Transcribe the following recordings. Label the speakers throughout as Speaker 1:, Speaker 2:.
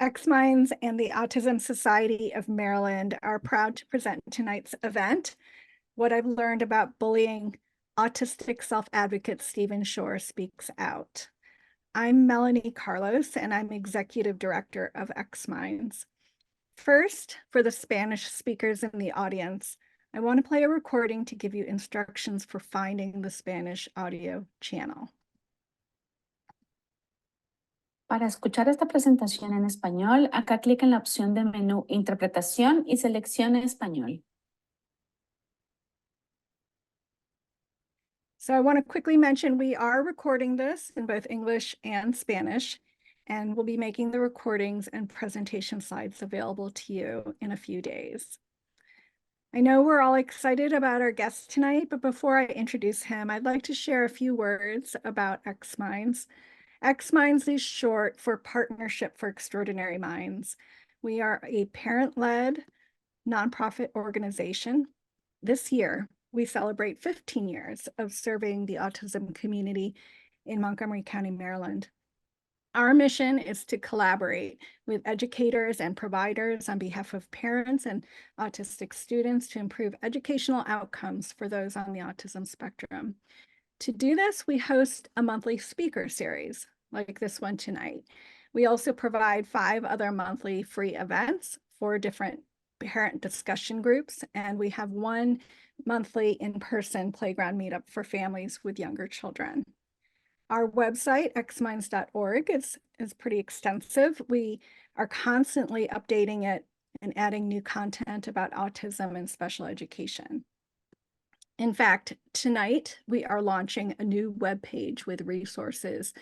Speaker 1: xMinds and the Autism Society of Maryland are proud to present tonight's event, What I've Learned About Bullying, Autistic Self-Advocate Stephen Shore Speaks Out. I'm Melanie Carlos, and I'm Executive Director of xMinds. First, for the Spanish speakers in the audience, I want to play a recording to give you instructions for finding the Spanish audio channel.
Speaker 2: Para escuchar esta presentación en español, acá clic en la opción de menú Interpretación y seleccione Español.
Speaker 1: So I want to quickly mention we are recording this in both English and Spanish, and we'll be making the recordings and presentation slides available to you in a few days. I know we're all excited about our guest tonight, but before I introduce him, I'd like to share a few words about xMinds. xMinds is short for Partnership for Extraordinary Minds. We are a parent-led nonprofit organization. This year, we celebrate 15 years of serving the autism community in Montgomery County, Maryland. Our mission is to collaborate with educators and providers on behalf of parents and autistic students to improve educational outcomes for those on the autism spectrum. To do this, we host a monthly speaker series like this one tonight. We also provide 5 other monthly free events for different parent discussion groups, and we have 1 monthly in-person playground meetup for families with younger children. Our website, xminds.org, is pretty extensive. We are constantly updating it and adding new content about autism and special education. In fact, tonight we are launching a new webpage with resources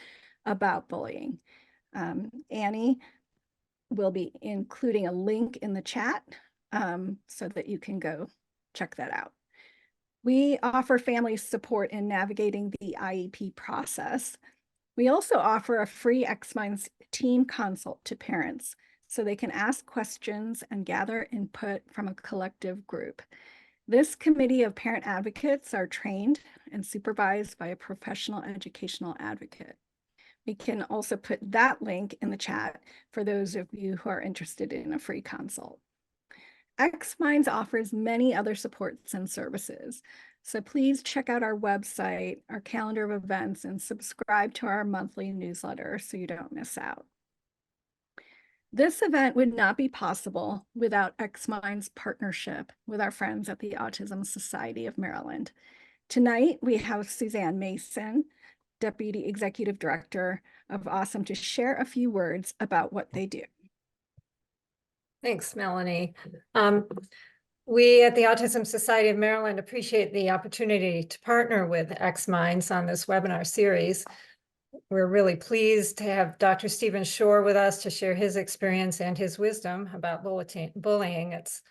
Speaker 1: about bullying. Annie will be including a link in the chat so that you can go check that out. We offer families support in navigating the IEP process. We also offer a free xMinds team consult to parents so they can ask questions and gather input from a collective group. This committee of parent advocates are trained and supervised by a professional educational advocate. We can also put that link in the chat for those of you who are interested in a free consult. xMinds offers many other supports and services, so please check out our website, our calendar of events, and subscribe to our monthly newsletter so you don't miss out. This event would not be possible without xMinds' partnership with our friends at the Autism Society of Maryland. Tonight, we have Suzanne Mason, Deputy Executive Director of Awesome, to share a few words about what they do.
Speaker 3: Thanks, Melanie. We at the Autism Society of Maryland appreciate the opportunity to partner with xMinds on this webinar series. We're really pleased to have Dr. Stephen Shore with us to share his experience and his wisdom about bullying. It's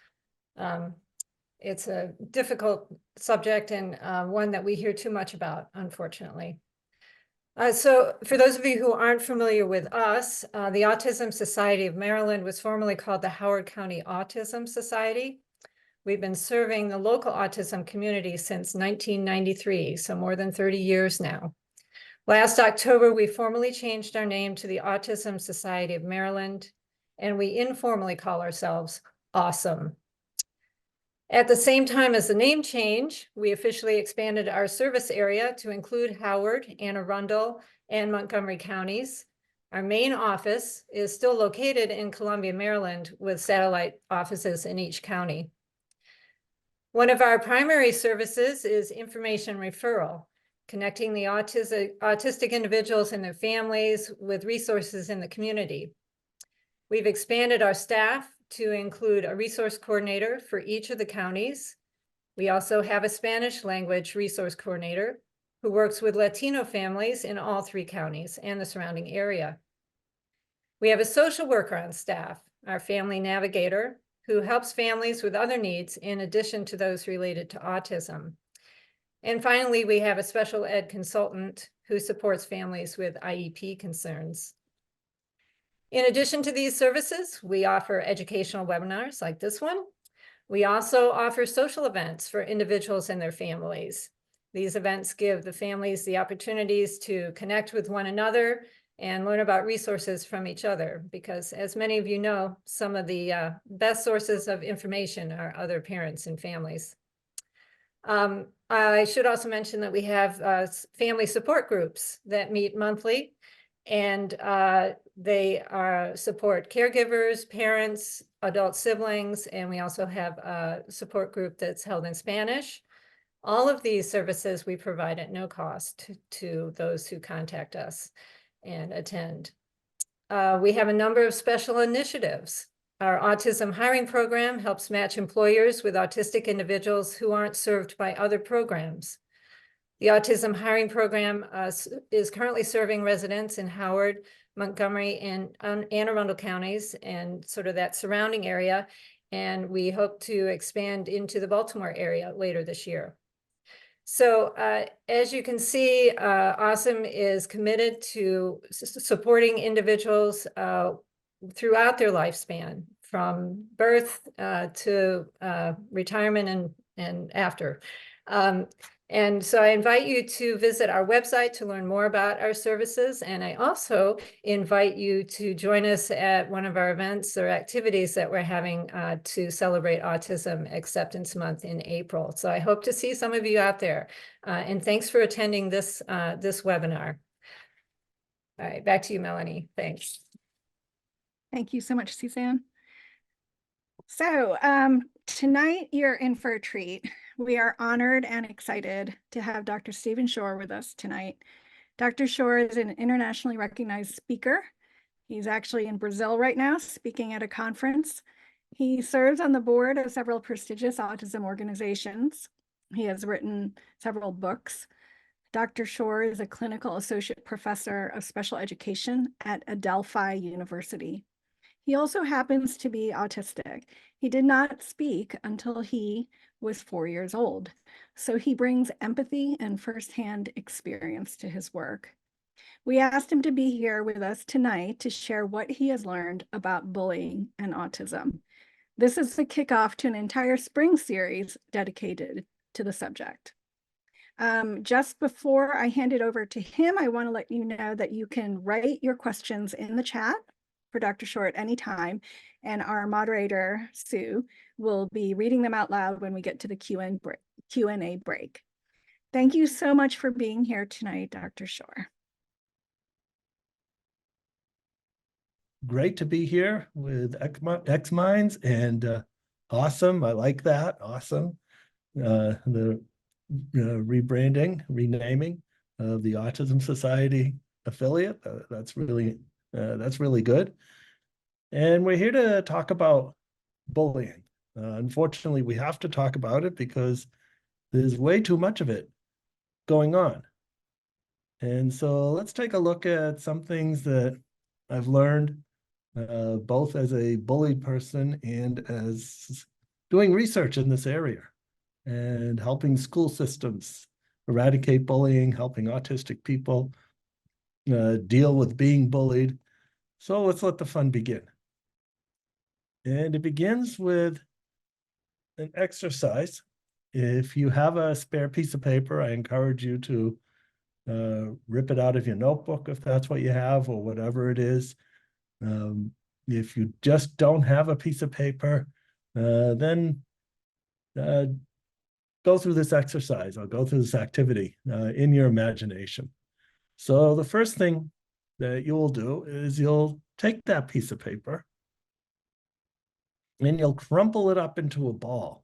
Speaker 3: a difficult subject and one that we hear too much about, unfortunately. So for those of you who aren't familiar with us, the Autism Society of Maryland was formerly called the Howard County Autism Society. We've been serving the local autism community since 1993, so more than 30 years now. Last October, we formally changed our name to the Autism Society of Maryland, and we informally call ourselves Awesome. At the same time as the name change, we officially expanded our service area to include Howard, Anne Arundel, and Montgomery counties. Our main office is still located in Columbia, Maryland, with satellite offices in each county. One of our primary services is information referral, connecting the autistic individuals and their families with resources in the community. We've expanded our staff to include a resource coordinator for each of the counties. We also have a Spanish language resource coordinator who works with Latino families in all 3 counties and the surrounding area. We have a social worker on staff, our family navigator, who helps families with other needs in addition to those related to autism. And finally, we have a special ed consultant who supports families with IEP concerns. In addition to these services, we offer educational webinars like this one. We also offer social events for individuals and their families. These events give the families the opportunities to connect with one another and learn about resources from each other, because as many of you know, some of the best sources of information are other parents and families. I should also mention that we have family support groups that meet monthly, and they support caregivers, parents, adult siblings, and we also have a support group that's held in Spanish. All of these services we provide at no cost to those who contact us and attend. We have a number of special initiatives. Our autism hiring program helps match employers with autistic individuals who aren't served by other programs. The autism hiring program is currently serving residents in Howard, Montgomery, and Anne Arundel counties and sort of that surrounding area. And we hope to expand into the Baltimore area later this year. So as you can see, Awesome is committed to supporting individuals throughout their lifespan, from birth to retirement and after. And so I invite you to visit our website to learn more about our services. And I also invite you to join us at one of our events or activities that we're having to celebrate Autism Acceptance Month in April. So I hope to see some of you out there. And thanks for attending this webinar. All right, back to you, Melanie. Thanks.
Speaker 1: Thank you so much, Suzanne. So tonight you're in for a treat. We are honored and excited to have Dr. Stephen Shore with us tonight. Dr. Shore is an internationally recognized speaker. He's actually in Brazil right now, speaking at a conference. He serves on the board of several prestigious autism organizations. He has written several books. Dr. Shore is a clinical associate professor of special education at Adelphi University. He also happens to be autistic. He did not speak until he was 4 years old, so he brings empathy and firsthand experience to his work. We asked him to be here with us tonight to share what he has learned about bullying and autism. This is the kickoff to an entire spring series dedicated to the subject. Just before I hand it over to him, I want to let you know that you can write your questions in the chat for Dr. Shore at any time, and our moderator, Sue, will be reading them out loud when we get to the Q&A break. Thank you so much for being here tonight, Dr. Shore.
Speaker 4: Great to be here with xMinds, and awesome. I like that. Awesome. The rebranding, renaming of the Autism Society affiliate. That's really good. And we're here to talk about bullying. Unfortunately, we have to talk about it because there's way too much of it going on. And so let's take a look at some things that I've learned both as a bullied person and as doing research in this area and helping school systems eradicate bullying, helping autistic people deal with being bullied. So let's let the fun begin. And it begins with an exercise. If you have a spare piece of paper, I encourage you to rip it out of your notebook if that's what you have, or whatever it is. If you just don't have a piece of paper, then go through this exercise. I'll go through this activity in your imagination. So the first thing that you'll do is you'll take that piece of paper and you'll crumple it up into a ball.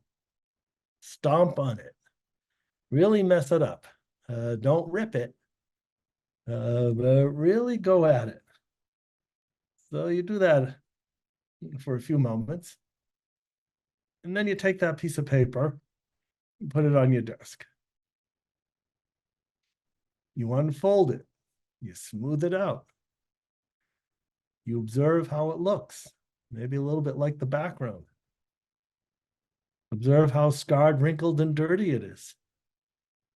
Speaker 4: Stomp on it. Really mess it up. Don't rip it, but really go at it. So you do that for a few moments. And then you take that piece of paper and put it on your desk. You unfold it. You smooth it out. You observe how it looks, maybe a little bit like the background. Observe how scarred, wrinkled, and dirty it is.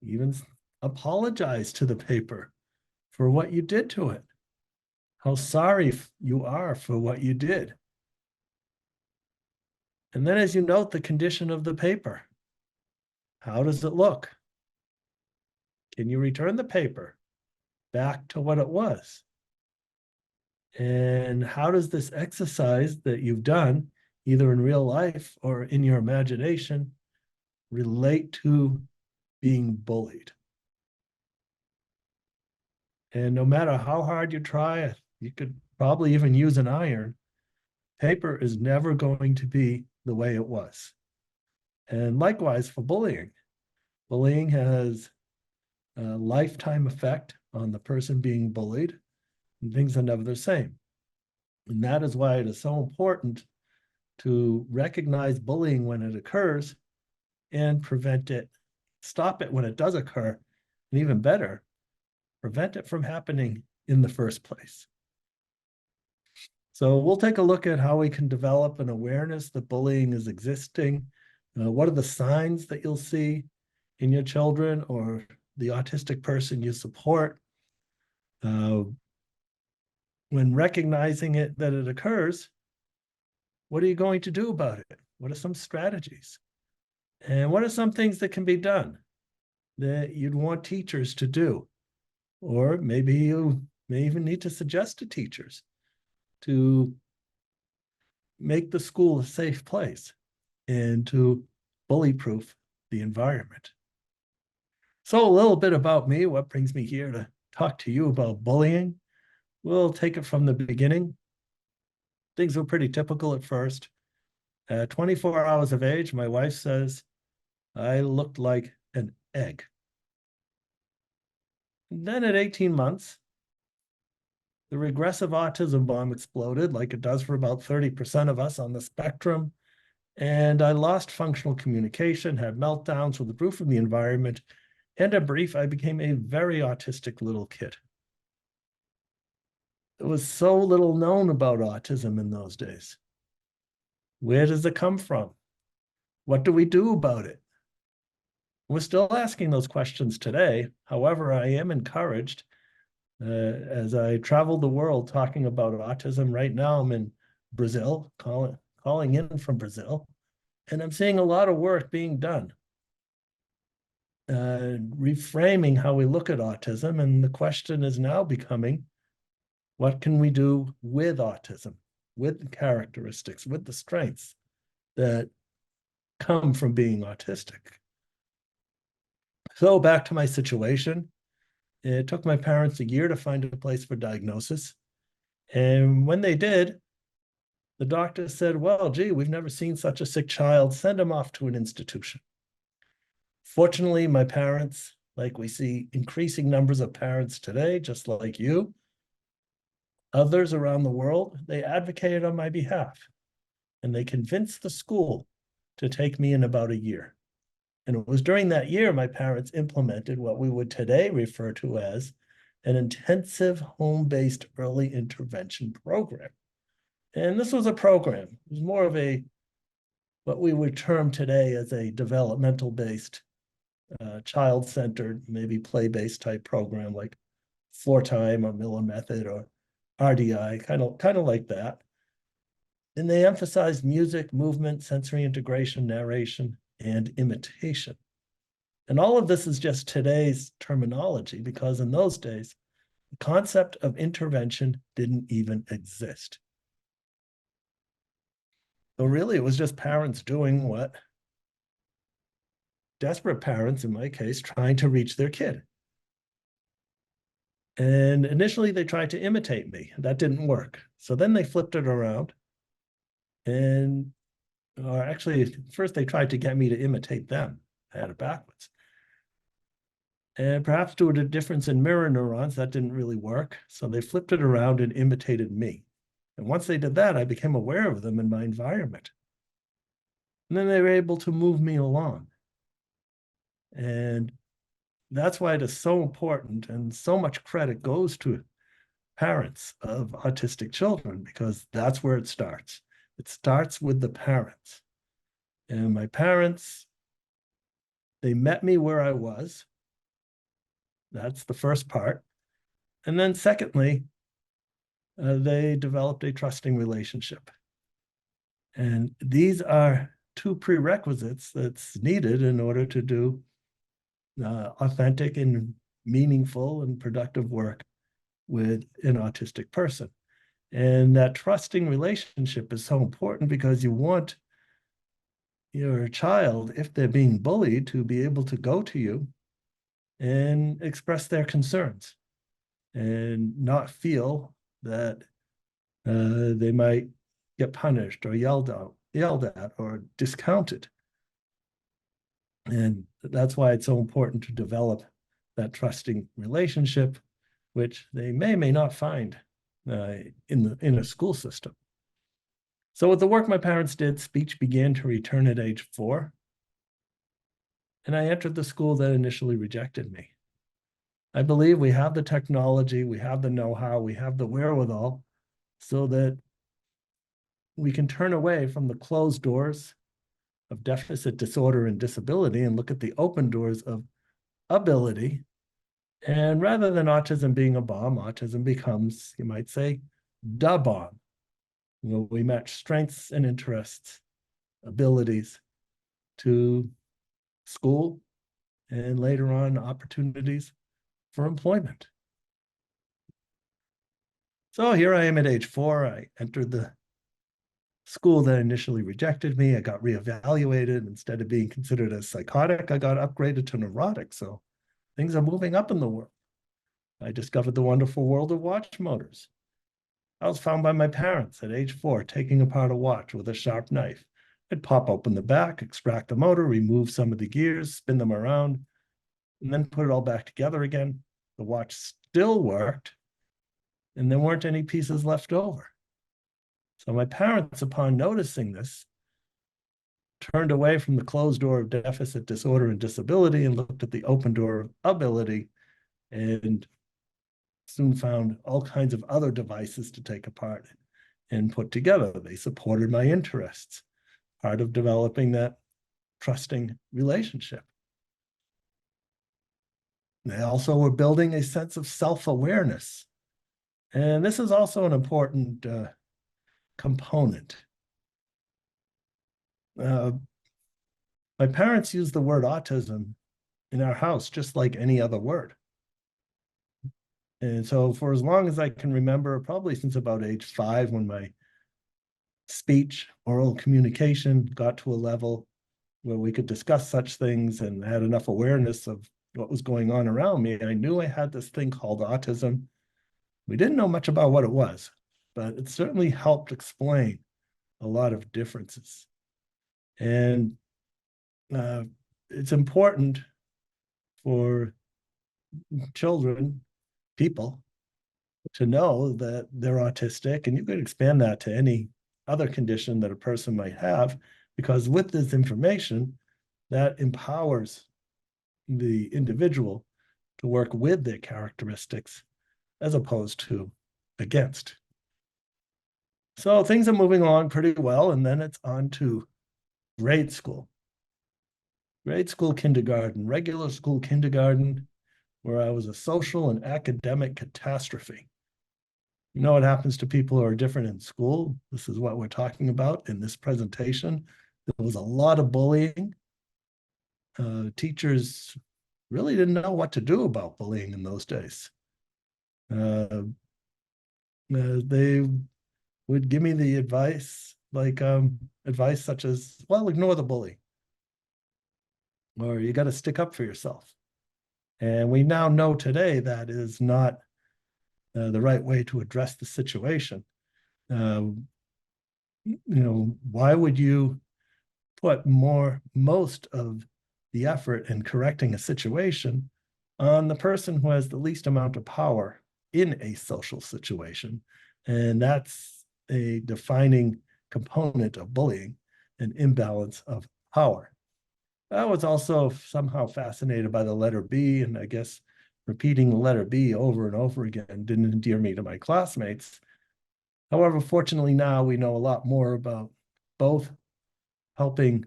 Speaker 4: Even apologize to the paper for what you did to it. How sorry you are for what you did. And then as you note the condition of the paper, how does it look? Can you return the paper back to what it was? And how does this exercise that you've done, either in real life or in your imagination, relate to being bullied? And no matter how hard you try, you could probably even use an iron, paper is never going to be the way it was. And likewise for bullying. Bullying has a lifetime effect on the person being bullied, and things are never the same. And that is why it is so important to recognize bullying when it occurs and prevent it, stop it when it does occur, and even better, prevent it from happening in the first place. So we'll take a look at how we can develop an awareness that bullying is existing. What are the signs that you'll see in your children or the autistic person you support? When recognizing it, that it occurs, what are you going to do about it? What are some strategies? And what are some things that can be done that you'd want teachers to do? Or maybe you may even need to suggest to teachers to make the school a safe place and to bully-proof the environment. So a little bit about me, what brings me here to talk to you about bullying. We'll take it from the beginning. Things were pretty typical at first. At 24 hours of age, my wife says I looked like an egg. And then at 18 months, the regressive autism bomb exploded, like it does for about 30% of us on the spectrum. And I lost functional communication, had meltdowns, with the proof of the environment. And in brief, I became a very autistic little kid. There was so little known about autism in those days. Where does it come from? What do we do about it? We're still asking those questions today. However, I am encouraged as I travel the world talking about autism. Right now, I'm in Brazil, calling in from Brazil, and I'm seeing a lot of work being done, reframing how we look at autism. And the question is now becoming, what can we do with autism, with the characteristics, with the strengths that come from being autistic? So back to my situation. It took my parents a year to find a place for diagnosis. And when they did, the doctor said, well, gee, we've never seen such a sick child. Send him off to an institution. Fortunately, my parents, like we see increasing numbers of parents today, just like you, others around the world, they advocated on my behalf. And they convinced the school to take me in about a year. And it was during that year my parents implemented what we would today refer to as an intensive home-based early intervention program. And this was a program. It was more of a, what we would term today as a developmental-based, child-centered, maybe play-based type program, like 4-Time or Miller Method or RDI, kind of like that. And they emphasized music, movement, sensory integration, narration, and imitation. And all of this is just today's terminology, because in those days, the concept of intervention didn't even exist. So really, it was just parents doing what desperate parents, in my case, trying to reach their kid. And initially, they tried to imitate me. That didn't work. So then they flipped it around. And or actually, first they tried to get me to imitate them. I had it backwards. And perhaps due to a difference in mirror neurons, that didn't really work. So they flipped it around and imitated me. And once they did that, I became aware of them in my environment. And then they were able to move me along. And that's why it is so important, and so much credit goes to parents of autistic children, because that's where it starts. It starts with the parents. And my parents, they met me where I was. That's the first part. And then secondly, they developed a trusting relationship. And these are two prerequisites that's needed in order to do authentic and meaningful and productive work with an autistic person. And that trusting relationship is so important because you want your child, if they're being bullied, to be able to go to you and express their concerns and not feel that they might get punished or yelled at or discounted. And that's why it's so important to develop that trusting relationship, which they may not find in a school system. So with the work my parents did, speech began to return at age 4. And I entered the school that initially rejected me. I believe we have the technology, we have the know-how, we have the wherewithal so that we can turn away from the closed doors of deficit disorder and disability and look at the open doors of ability. And rather than autism being a bomb, autism becomes, you might say, the bomb. We match strengths and interests, abilities to school, and later on opportunities for employment. So here I am at age 4. I entered the school that initially rejected me. I got reevaluated. Instead of being considered as psychotic, I got upgraded to neurotic. So things are moving up in the world. I discovered the wonderful world of watch motors. I was found by my parents at age 4 taking apart a watch with a sharp knife. I'd pop open the back, extract the motor, remove some of the gears, spin them around, and then put it all back together again. The watch still worked, and there weren't any pieces left over. So my parents, upon noticing this, turned away from the closed door of deficit disorder and disability and looked at the open door of ability, and soon found all kinds of other devices to take apart and put together. They supported my interests, part of developing that trusting relationship. They also were building a sense of self-awareness. And this is also an important component. My parents used the word autism in our house just like any other word. And so for as long as I can remember, probably since about age 5, when my speech, oral communication got to a level where we could discuss such things and had enough awareness of what was going on around me, I knew I had this thing called autism. We didn't know much about what it was, but it certainly helped explain a lot of differences. And it's important for children, people, to know that they're autistic, and you could expand that to any other condition that a person might have, because with this information, that empowers the individual to work with their characteristics as opposed to against. So things are moving along pretty well, and then it's on to grade school. Grade school kindergarten, regular school kindergarten, where I was a social and academic catastrophe. You know what happens to people who are different in school? This is what we're talking about in this presentation. There was a lot of bullying. Teachers really didn't know what to do about bullying in those days. They would give me the advice, like advice such as, well, ignore the bully, or you got to stick up for yourself. And we now know today that is not the right way to address the situation. Why would you put most of the effort in correcting a situation on the person who has the least amount of power in a social situation? And that's a defining component of bullying, an imbalance of power. I was also somehow fascinated by the letter B, and I guess repeating the letter B over and over again didn't endear me to my classmates. However, fortunately now we know a lot more about both helping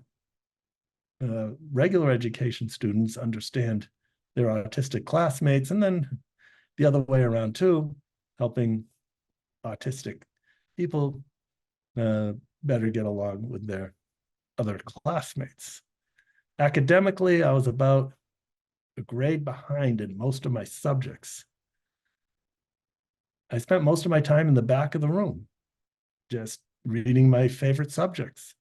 Speaker 4: regular education students understand their autistic classmates, and then the other way around too, helping autistic people better get along with their other classmates. Academically, I was about a grade behind in most of my subjects. I spent most of my time in the back of the room, just reading my favorite subjects.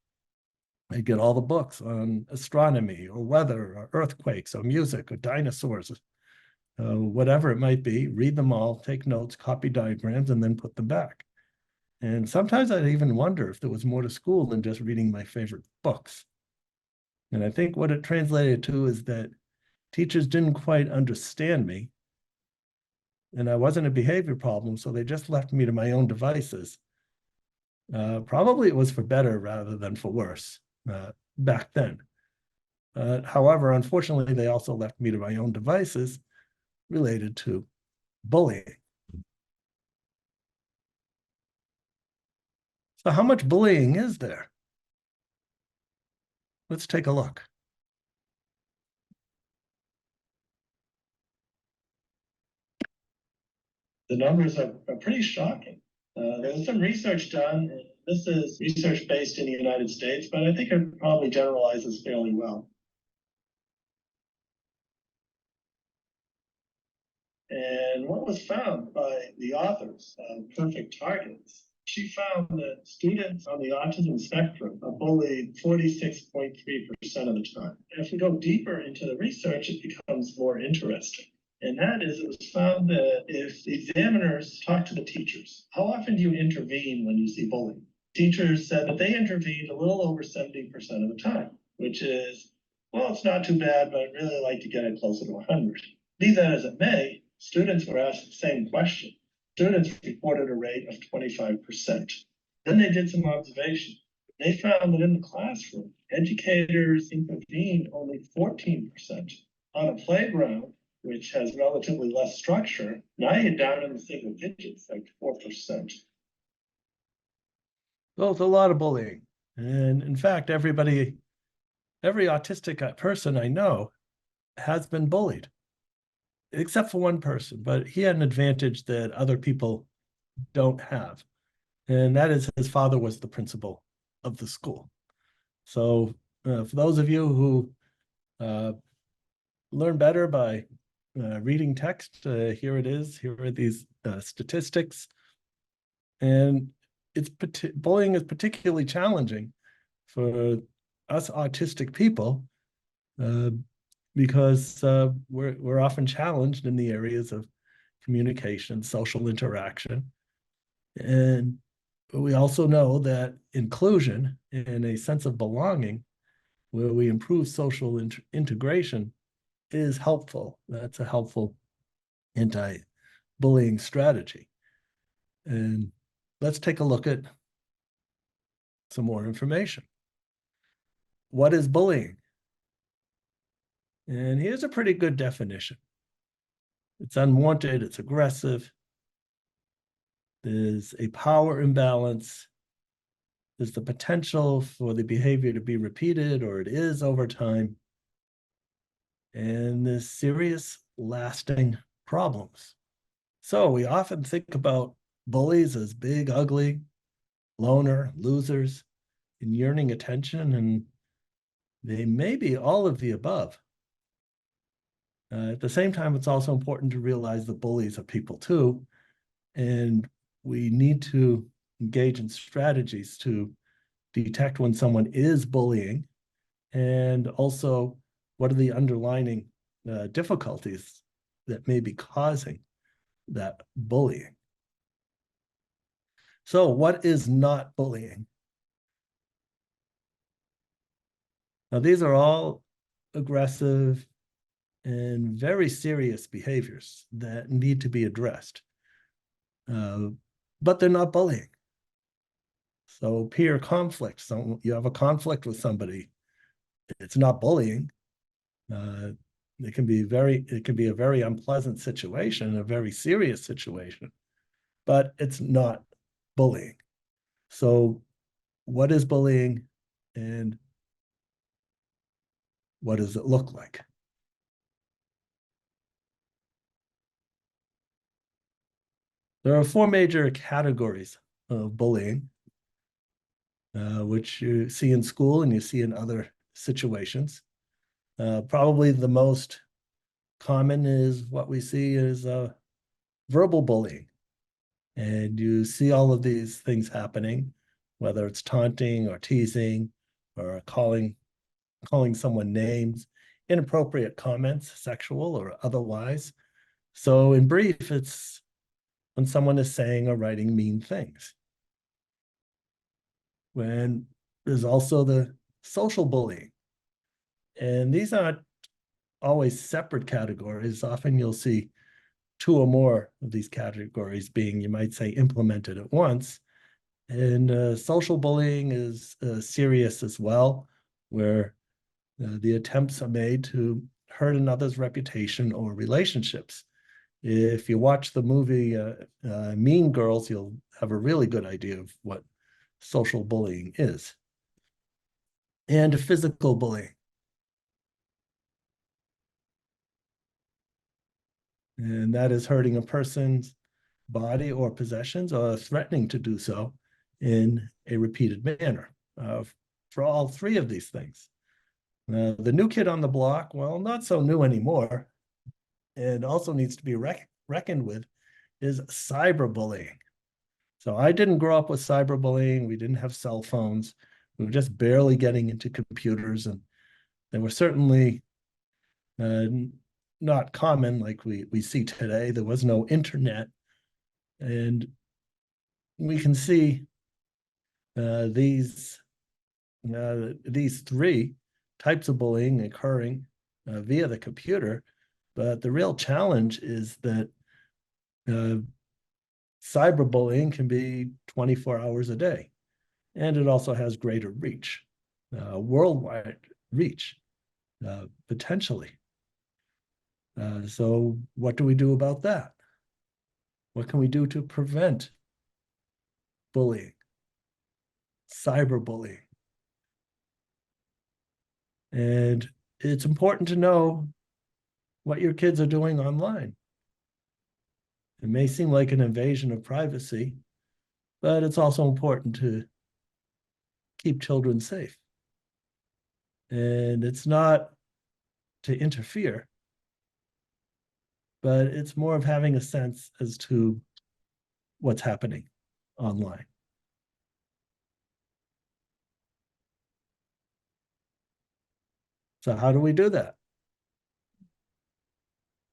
Speaker 4: I get all the books on astronomy or weather or earthquakes or music or dinosaurs, whatever it might be, read them all, take notes, copy diagrams, and then put them back. And sometimes I'd even wonder if there was more to school than just reading my favorite books. And I think what it translated to is that teachers didn't quite understand me, and I wasn't a behavior problem, so they just left me to my own devices. Probably it was for better rather than for worse back then. However, unfortunately, they also left me to my own devices related to bullying. So how much bullying is there? Let's take a look. The numbers are pretty shocking. There's some research done. This is research based in the United States, but I think it probably generalizes fairly well. And what was found by the authors of Perfect Targets, she found that students on the autism spectrum are bullied 46.3% of the time. And if we go deeper into the research, it becomes more interesting. And that is, it was found that if the examiners talk to the teachers, how often do you intervene when you see bullying? Teachers said that they intervened a little over 70% of the time, which is, well, it's not too bad, but I'd really like to get it closer to 100. Be that as it may, students were asked the same question. Students reported a rate of 25%. Then they did some observation. They found that in the classroom, educators intervened only 14%. On a playground, which has relatively less structure, now you're down in the single digits, like 4%. Well, it's a lot of bullying. And in fact, every autistic person I know has been bullied, except for one person, but he had an advantage that other people don't have. And that is his father was the principal of the school. So for those of you who learn better by reading text, here it is. Here are these statistics. And bullying is particularly challenging for us autistic people because we're often challenged in the areas of communication, social interaction. And we also know that inclusion and a sense of belonging, where we improve social integration, is helpful. That's a helpful anti-bullying strategy. And let's take a look at some more information. What is bullying? And here's a pretty good definition. It's unwanted, it's aggressive, there's a power imbalance, there's the potential for the behavior to be repeated, or it is over time, and there's serious lasting problems. So we often think about bullies as big, ugly, loner, losers, and yearning attention, and they may be all of the above. At the same time, it's also important to realize that bullies are people too, and we need to engage in strategies to detect when someone is bullying, and also what are the underlying difficulties that may be causing that bullying. So what is not bullying? Now, these are all aggressive and very serious behaviors that need to be addressed. But they're not bullying. So peer conflict, so you have a conflict with somebody, it's not bullying. It can be a very unpleasant situation, a very serious situation, but it's not bullying. So what is bullying and what does it look like? There are 4 major categories of bullying, which you see in school and you see in other situations. Probably the most common is what we see is verbal bullying. And you see all of these things happening, whether it's taunting or teasing or calling someone names, inappropriate comments, sexual or otherwise. So in brief, it's when someone is saying or writing mean things. When there's also the social bullying. And these aren't always separate categories. Often you'll see two or more of these categories being, you might say, implemented at once. And social bullying is serious as well, where the attempts are made to hurt another's reputation or relationships. If you watch the movie Mean Girls, you'll have a really good idea of what social bullying is. And physical bullying. And that is hurting a person's body or possessions or threatening to do so in a repeated manner for all three of these things. The new kid on the block, well, not so new anymore, and also needs to be reckoned with, is cyberbullying. So I didn't grow up with cyberbullying. We didn't have cell phones. We were just barely getting into computers, and they were certainly not common like we see today. There was no internet. And we can see these three types of bullying occurring via the computer. But the real challenge is that cyberbullying can be 24 hours a day. And it also has greater reach, worldwide reach, potentially. So what do we do about that? What can we do to prevent bullying, cyberbullying? And it's important to know what your kids are doing online. It may seem like an invasion of privacy, but it's also important to keep children safe. And it's not to interfere, but it's more of having a sense as to what's happening online. So how do we do that?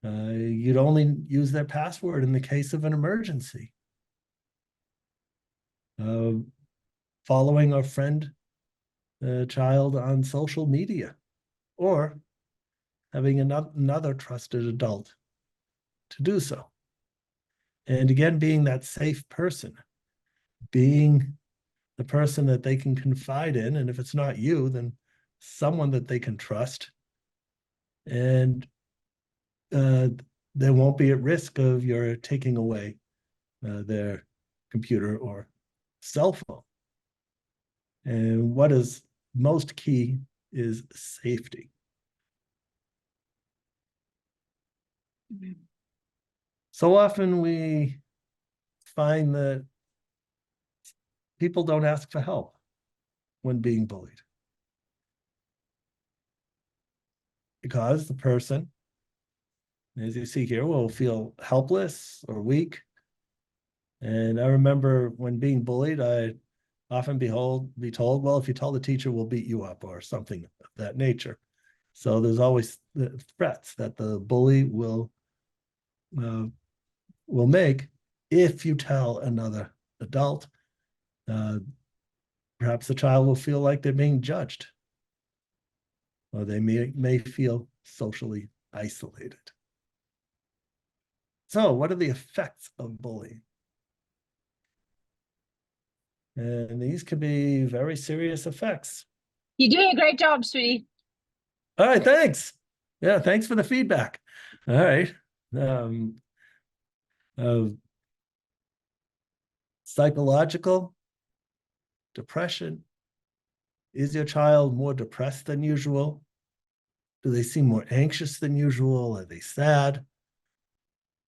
Speaker 4: You'd only use their password in the case of an emergency. Following a friend, child on social media, or having another trusted adult to do so. And again, being that safe person, being the person that they can confide in, and if it's not you, then someone that they can trust, and they won't be at risk of your taking away their computer or cell phone. And what is most key is safety. Mm-hmm. So often we find that people don't ask for help when being bullied, because the person, as you see here, will feel helpless or weak. And I remember when being bullied, I often be told, well, if you tell the teacher, we'll beat you up, or something of that nature. So there's always the threats that the bully will make if you tell another adult. Perhaps the child will feel like they're being judged, or they may feel socially isolated. So what are the effects of bullying? And these could be very serious effects.
Speaker 5: You're doing a great job, sweetie.
Speaker 4: All right, thanks. Yeah, thanks for the feedback. All right. Psychological depression. Is your child more depressed than usual? Do they seem more anxious than usual? Are they sad?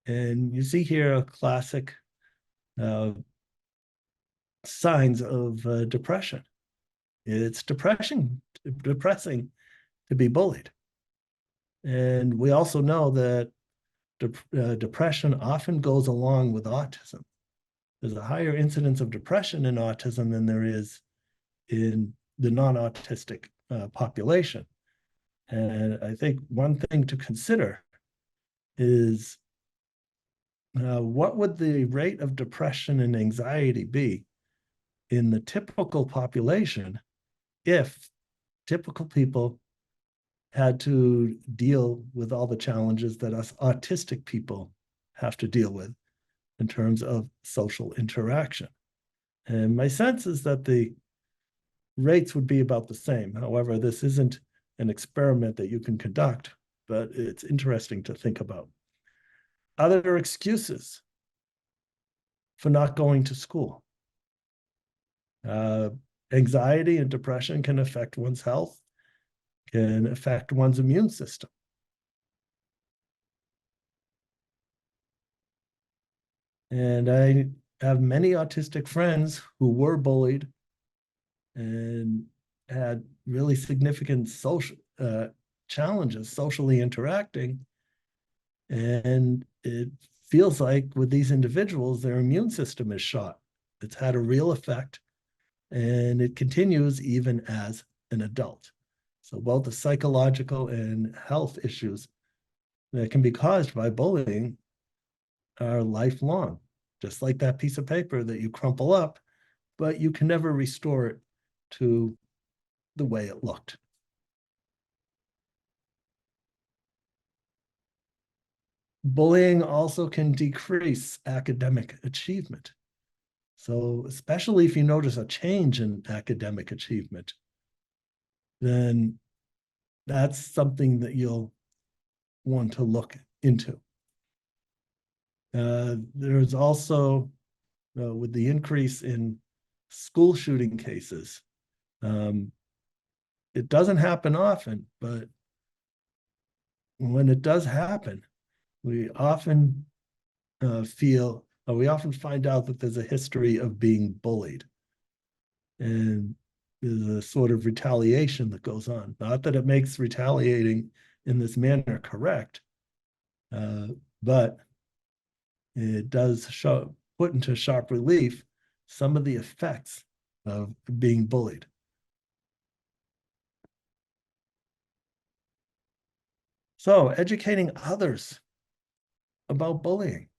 Speaker 4: And you see here a classic signs of depression. It's depressing to be bullied. And we also know that depression often goes along with autism. there's a higher incidence of depression in autism than there is in the non-autistic population. And I think one thing to consider is what would the rate of depression and anxiety be in the typical population if typical people had to deal with all the challenges that us autistic people have to deal with in terms of social interaction. And my sense is that the rates would be about the same. However, this isn't an experiment that you can conduct, but it's interesting to think about. Are there excuses for not going to school? Anxiety and depression can affect one's health, can affect one's immune system. And I have many autistic friends who were bullied and had really significant social challenges socially interacting. And it feels like with these individuals, their immune system is shot. It's had a real effect, and it continues even as an adult. So both the psychological and health issues that can be caused by bullying are lifelong, just like that piece of paper that you crumple up, but you can never restore it to the way it looked. Bullying also can decrease academic achievement. So especially if you notice a change in academic achievement, then that's something that you'll want to look into. There's also, with the increase in school shooting cases, it doesn't happen often, but when it does happen, we often we often find out that there's a history of being bullied. And there's a sort of retaliation that goes on. Not that it makes retaliating in this manner correct, but it does put into sharp relief some of the effects of being bullied. So, educating others about bullying.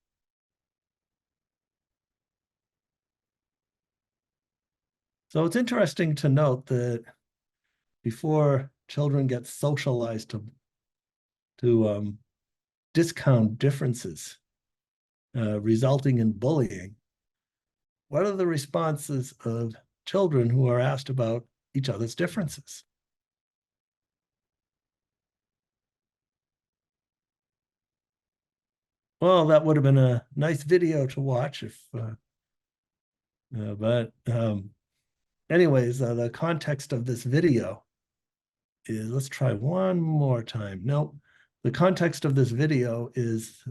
Speaker 4: So it's interesting to note that before children get socialized to discount differences resulting in bullying, what are the responses of children who are asked about each other's differences? Well, that would have been a nice video to watch if, anyways, the context of this video is, let's try one more time. Nope. The context of this video is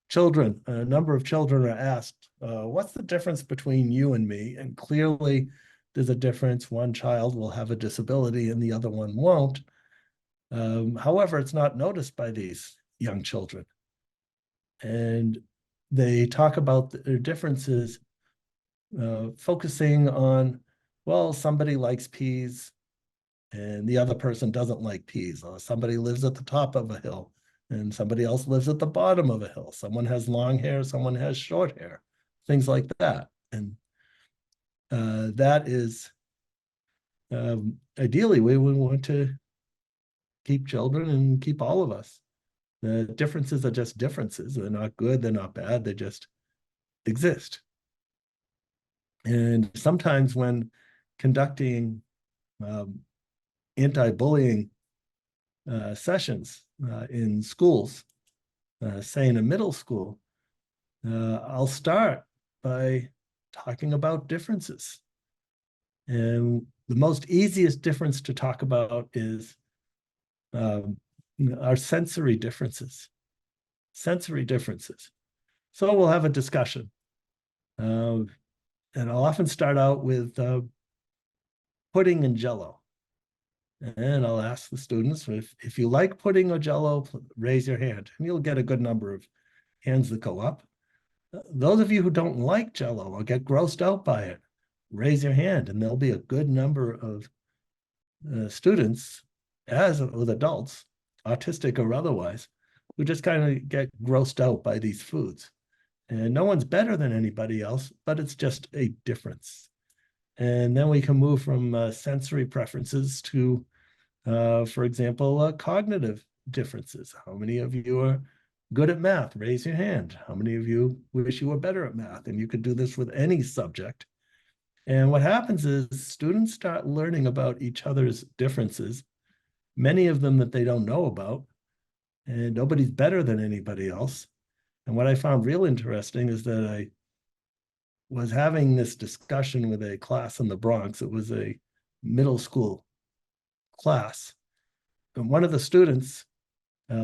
Speaker 4: children, a number of children are asked, what's the difference between you and me? And clearly there's a difference. One child will have a disability and the other one won't. However, it's not noticed by these young children. And they talk about their differences, focusing on, well, somebody likes peas and the other person doesn't like peas. Or somebody lives at the top of a hill and somebody else lives at the bottom of a hill. Someone has long hair, someone has short hair, things like that. And that is, ideally, we would want to keep children and keep all of us. The differences are just differences. They're not good, they're not bad, they just exist. And sometimes when conducting anti-bullying sessions in schools, say in a middle school, I'll start by talking about differences. And the most easiest difference to talk about is our sensory differences. Sensory differences. So we'll have a discussion. And I'll often start out with pudding and Jell-O. And I'll ask the students, if you like pudding or Jell-O, raise your hand. And you'll get a good number of hands that go up. Those of you who don't like Jell-O or get grossed out by it, raise your hand, and there'll be a good number of students, as with adults, autistic or otherwise, who just kind of get grossed out by these foods. And no one's better than anybody else, but it's just a difference. And then we can move from sensory preferences to, for example, cognitive differences. How many of you are good at math? Raise your hand. How many of you wish you were better at math? And you could do this with any subject. And what happens is students start learning about each other's differences, many of them that they don't know about, and nobody's better than anybody else. And what I found real interesting is that I was having this discussion with a class in the Bronx. It was a middle school class. And one of the students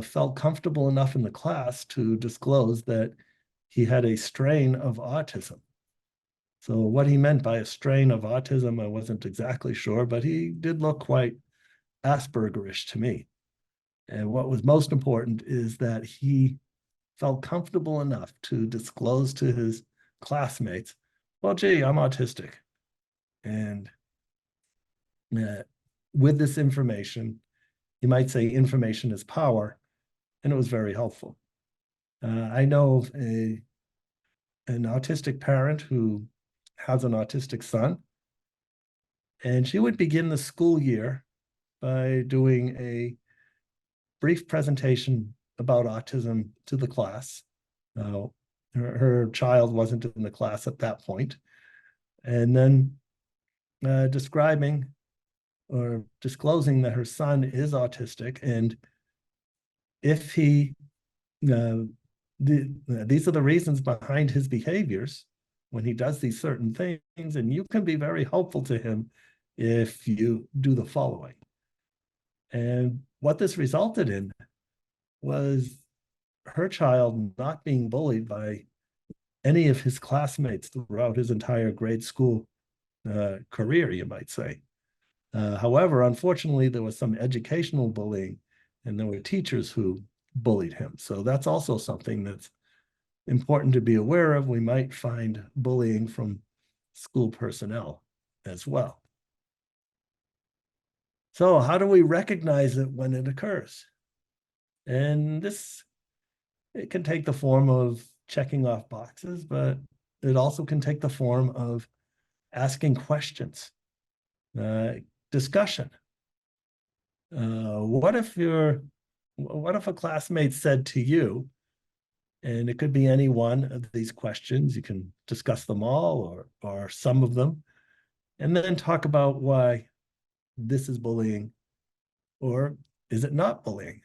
Speaker 4: felt comfortable enough in the class to disclose that he had a strain of autism. So what he meant by a strain of autism, I wasn't exactly sure, but he did look quite Aspergerish to me. And what was most important is that he felt comfortable enough to disclose to his classmates, well, gee, I'm autistic. And with this information, you might say information is power, and it was very helpful. I know of an autistic parent who has an autistic son, and she would begin the school year by doing a brief presentation about autism to the class. Her child wasn't in the class at that point. And then describing or disclosing that her son is autistic, and if he, these are the reasons behind his behaviors when he does these certain things, and you can be very helpful to him if you do the following. And what this resulted in was her child not being bullied by any of his classmates throughout his entire grade school career, you might say. However, unfortunately, there was some educational bullying, and there were teachers who bullied him. So that's also something that's important to be aware of. We might find bullying from school personnel as well. So how do we recognize it when it occurs? And it can take the form of checking off boxes, but it also can take the form of asking questions, discussion. What if a classmate said to you, and it could be any one of these questions, you can discuss them all or some of them, and then talk about why this is bullying or is it not bullying?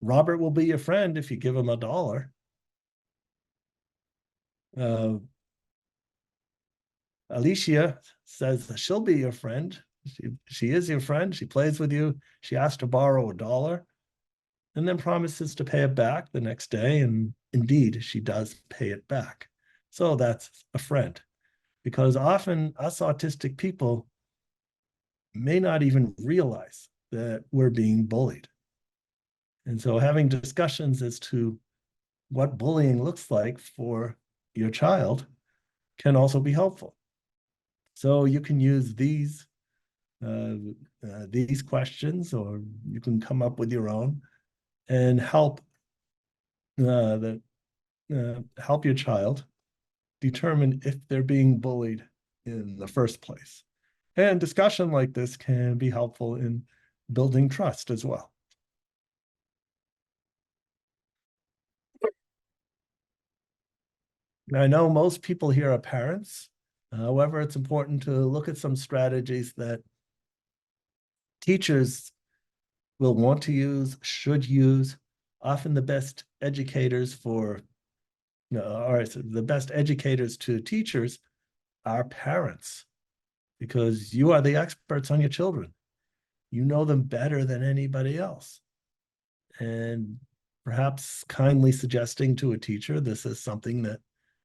Speaker 4: Robert will be your friend if you give him $1. Alicia says that she'll be your friend. She is your friend. She plays with you. She asked to borrow $1 and then promises to pay it back the next day. And indeed, she does pay it back. So that's a friend. Because often us autistic people may not even realize that we're being bullied. And so having discussions as to what bullying looks like for your child can also be helpful. So you can use these questions, or you can come up with your own and help your child determine if they're being bullied in the first place. And discussion like this can be helpful in building trust as well. Now, I know most people here are parents. However, it's important to look at some strategies that teachers will want to use, should use. Often the best educators the best educators to teachers are parents, because you are the experts on your children. You know them better than anybody else. And perhaps kindly suggesting to a teacher this is something that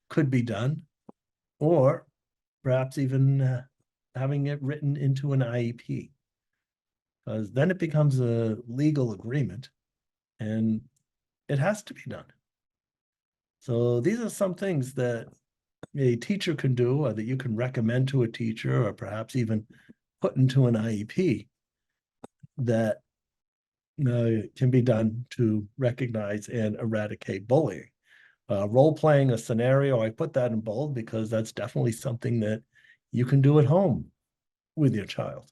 Speaker 4: could be done, or perhaps even having it written into an IEP, because then it becomes a legal agreement and it has to be done. So these are some things that a teacher can do, or that you can recommend to a teacher, or perhaps even put into an IEP that can be done to recognize and eradicate bullying. Role playing a scenario, I put that in bold because that's definitely something that you can do at home with your child.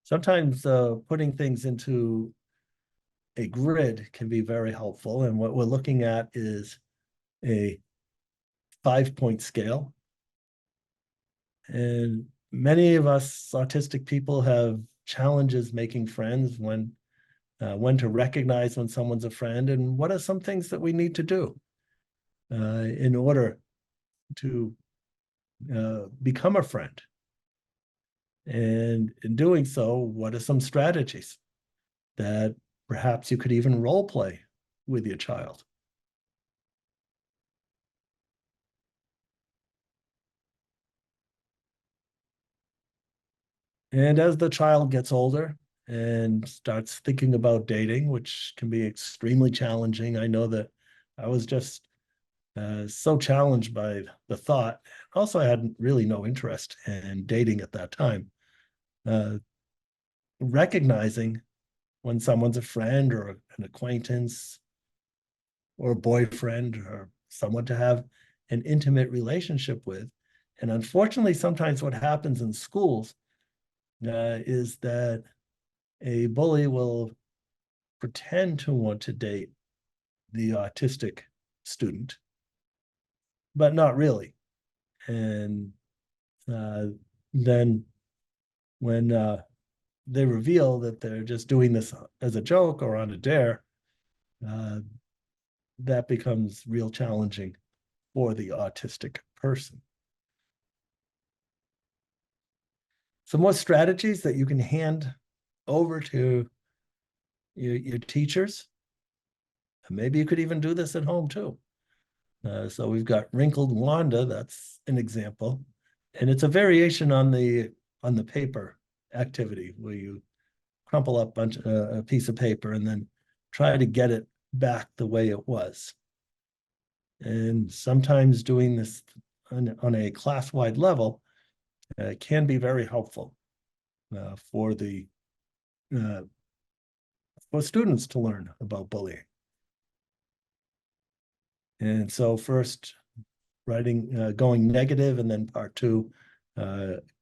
Speaker 4: Sometimes putting things into a grid can be very helpful. And what we're looking at is a 5-point scale. And many of us autistic people have challenges making friends, when to recognize when someone's a friend, and what are some things that we need to do in order to become a friend. And in doing so, what are some strategies that perhaps you could even role play with your child? And as the child gets older and starts thinking about dating, which can be extremely challenging, I know that I was just so challenged by the thought. Also, I had really no interest in dating at that time. Recognizing when someone's a friend or an acquaintance or a boyfriend or someone to have an intimate relationship with. And unfortunately, sometimes what happens in schools is that a bully will pretend to want to date the autistic student, but not really. And then when they reveal that they're just doing this as a joke or on a dare, that becomes real challenging for the autistic person. Some more strategies that you can hand over to your teachers. And maybe you could even do this at home too. So we've got wrinkled Wanda, that's an example. And it's a variation on the paper activity where you crumple up a piece of paper and then try to get it back the way it was. And sometimes doing this on a class-wide level can be very helpful for students to learn about bullying. And so first writing, going negative, and then part two,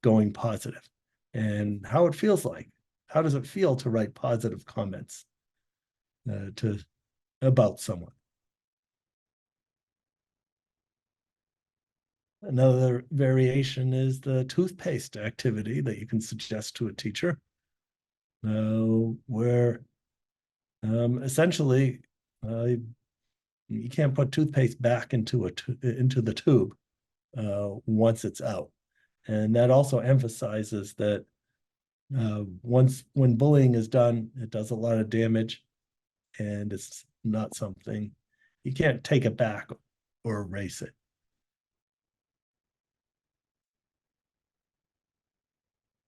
Speaker 4: going positive, and how it feels like. How does it feel to write positive comments about someone? Another variation is the toothpaste activity that you can suggest to a teacher, where essentially you can't put toothpaste back into the tube once it's out. And that also emphasizes that when bullying is done, it does a lot of damage, and it's not something you can't take it back or erase it.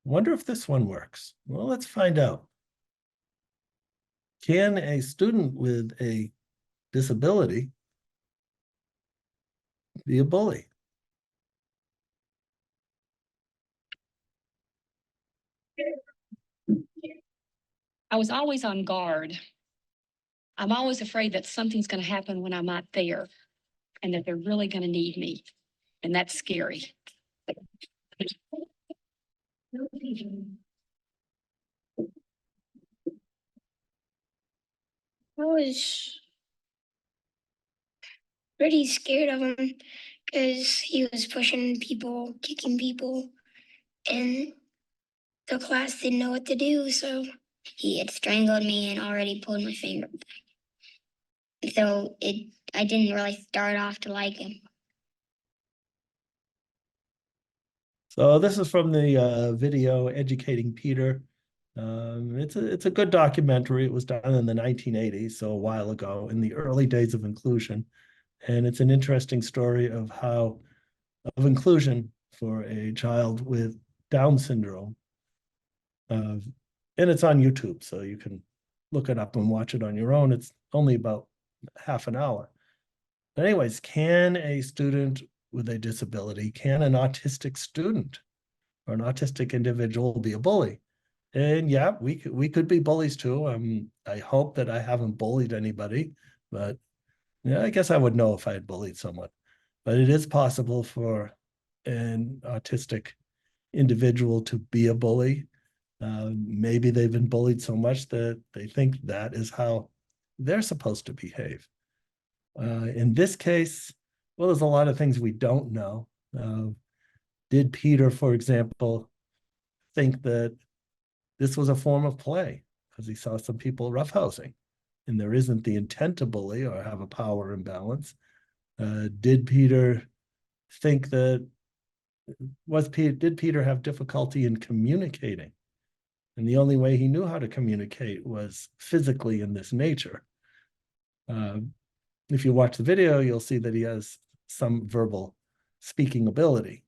Speaker 4: Wonder if this one works. Well, let's find out. Can a student with a disability be a bully?
Speaker 6: I was always on guard. I'm always afraid that something's going to happen when I'm not there and that they're really going to need me. And that's scary.
Speaker 7: I was pretty scared of him because he was pushing people, kicking people, and the class didn't know what to do, so he had strangled me and already pulled my finger back. So I didn't really start off to like him.
Speaker 4: So this is from the video Educating Peter. It's a good documentary. It was done in the 1980s, so a while ago, in the early days of inclusion. And it's an interesting story of inclusion for a child with Down syndrome. And it's on YouTube, so you can look it up and watch it on your own. It's only about half an hour. But anyways, can a student with a disability, can an autistic student or an autistic individual be a bully? And yeah, we could be bullies too. I hope that I haven't bullied anybody, but yeah, I guess I would know if I had bullied someone. But it is possible for an autistic individual to be a bully. Maybe they've been bullied so much that they think that is how they're supposed to behave. In this case, well, there's a lot of things we don't know. Did Peter, for example, think that this was a form of play because he saw some people roughhousing and there isn't the intent to bully or have a power imbalance? Did Peter think that did Peter have difficulty in communicating? And the only way he knew how to communicate was physically in this nature. If you watch the video, you'll see that he has some verbal speaking ability.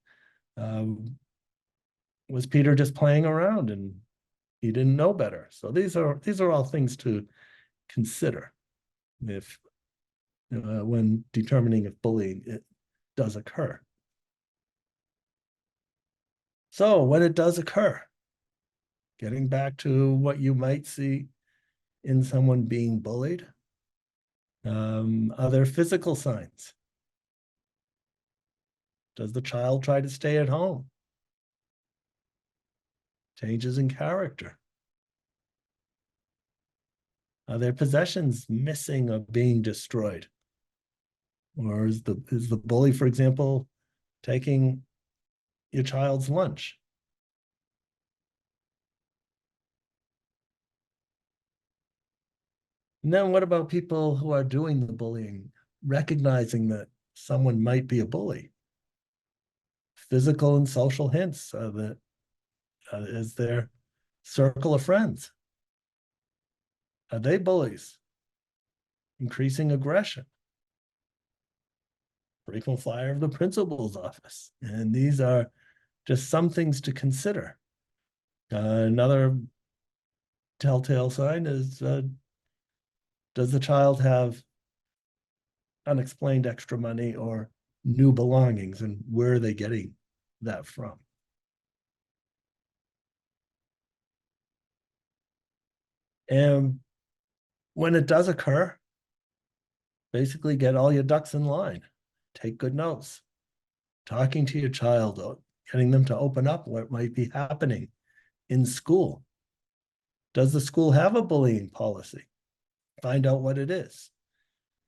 Speaker 4: Was Peter just playing around and he didn't know better? So these are all things to consider if when determining if bullying it does occur. So when it does occur, getting back to what you might see in someone being bullied, are there physical signs? Does the child try to stay at home? Changes in character? Are their possessions missing or being destroyed? Or is the bully, for example, taking your child's lunch? And then what about people who are doing the bullying, recognizing that someone might be a bully? Physical and social hints that is their circle of friends. Are they bullies? Increasing aggression? Frequent flyer of the principal's office. And these are just some things to consider. Another telltale sign is, does the child have unexplained extra money or new belongings, and where are they getting that from? And when it does occur, basically get all your ducks in line. Take good notes. Talking to your child, getting them to open up what might be happening in school. Does the school have a bullying policy? Find out what it is.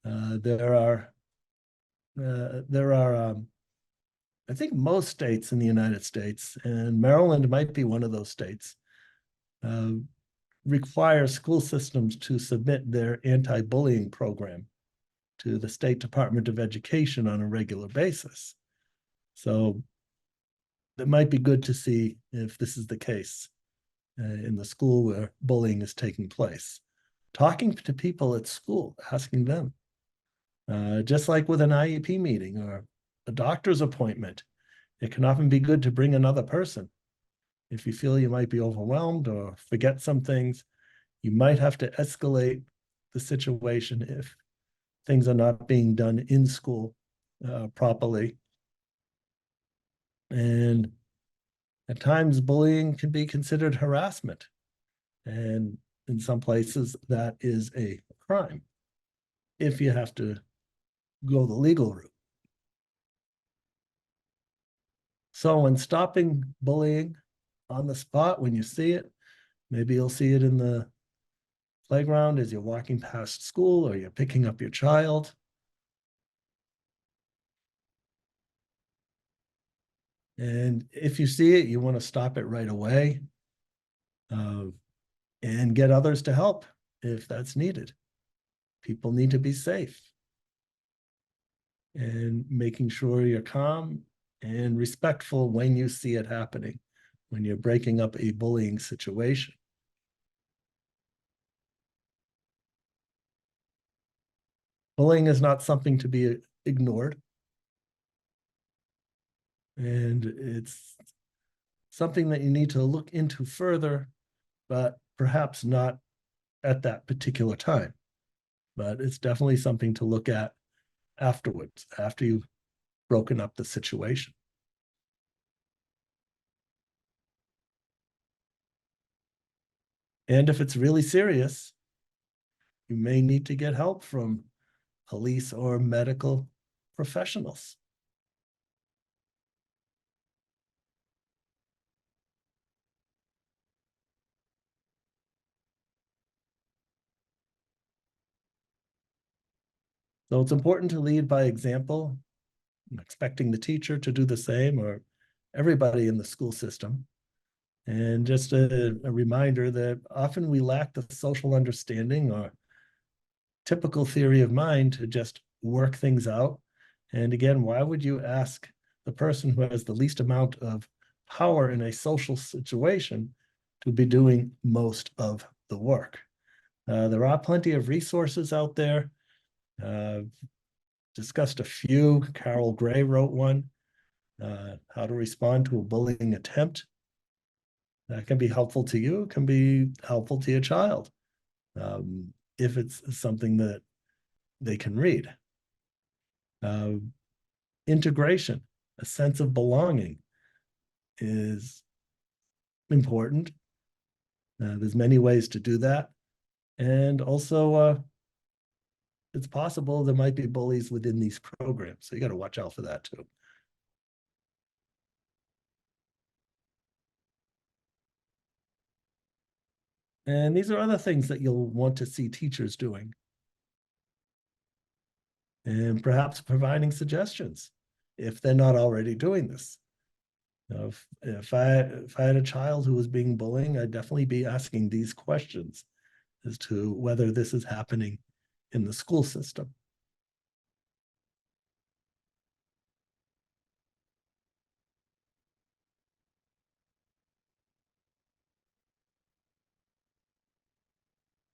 Speaker 4: There are, I think most states in the United States, and Maryland might be one of those states, require school systems to submit their anti-bullying program to the State Department of Education on a regular basis. So it might be good to see if this is the case in the school where bullying is taking place. Talking to people at school, asking them, just like with an IEP meeting or a doctor's appointment, it can often be good to bring another person. If you feel you might be overwhelmed or forget some things, you might have to escalate the situation if things are not being done in school properly. And at times, bullying can be considered harassment. And in some places, that is a crime if you have to go the legal route. So when stopping bullying on the spot, when you see it, maybe you'll see it in the playground as you're walking past school or you're picking up your child. And if you see it, you want to stop it right away and get others to help if that's needed. People need to be safe. And making sure you're calm and respectful when you see it happening, when you're breaking up a bullying situation. Bullying is not something to be ignored. And it's something that you need to look into further, but perhaps not at that particular time, but it's definitely something to look at afterwards, after you've broken up the situation. And if it's really serious, you may need to get help from police or medical professionals. So it's important to lead by example, expecting the teacher to do the same, or everybody in the school system. And just a reminder that often we lack the social understanding or typical theory of mind to just work things out. And again, why would you ask the person who has the least amount of power in a social situation to be doing most of the work? There are plenty of resources out there. Discussed a few. Carol Gray wrote one, How to Respond to a Bullying Attempt. That can be helpful to you, it can be helpful to your child, if it's something that they can read. Integration, a sense of belonging is important. There's many ways to do that. And also, it's possible there might be bullies within these programs. So you got to watch out for that too. And these are other things that you'll want to see teachers doing. And perhaps providing suggestions if they're not already doing this. Now, if I had a child who was being bullied, I'd definitely be asking these questions as to whether this is happening in the school system.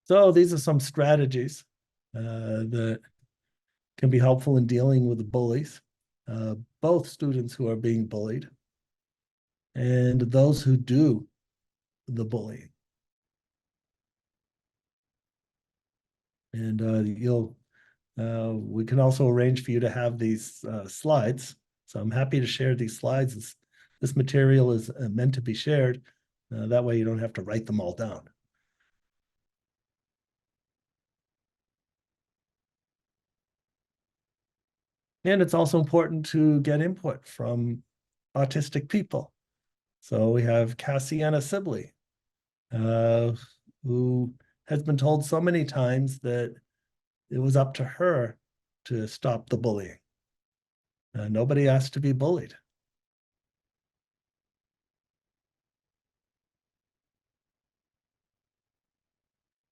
Speaker 4: So these are some strategies that can be helpful in dealing with the bullies, both students who are being bullied and those who do the bullying. And we can also arrange for you to have these slides. So I'm happy to share these slides. This material is meant to be shared. That way you don't have to write them all down. And it's also important to get input from autistic people. So we have Cassiana Sibley, who has been told so many times that it was up to her to stop the bullying. Nobody asked to be bullied.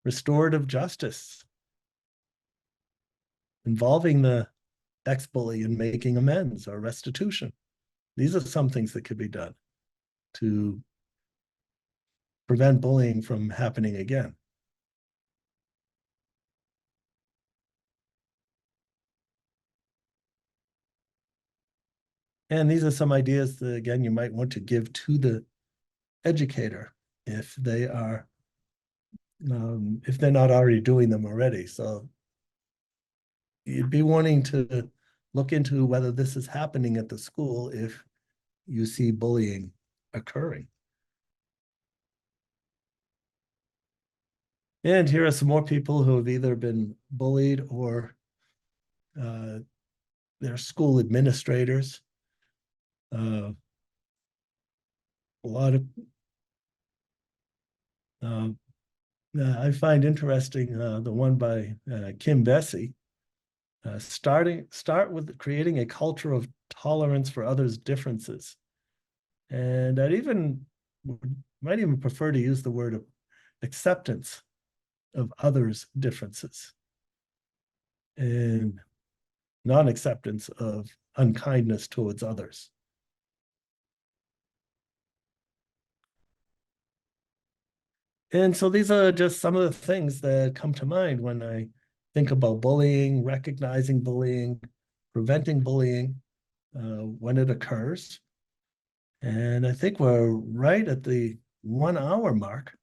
Speaker 4: Restorative justice, involving the ex-bully in making amends or restitution. These are some things that could be done to prevent bullying from happening again. And these are some ideas that, again, you might want to give to the educator if they are, if they're not already doing them already. So you'd be wanting to look into whether this is happening at the school if you see bullying occurring. And here are some more people who have either been bullied or they're school administrators. A lot of, I find interesting the one by Kim Bessie. Start with creating a culture of tolerance for others' differences. And might even prefer to use the word of acceptance of others' differences and non-acceptance of unkindness towards others. And so these are just some of the things that come to mind when I think about bullying, recognizing bullying, preventing bullying when it occurs. And I think we're right at the 1 hour mark.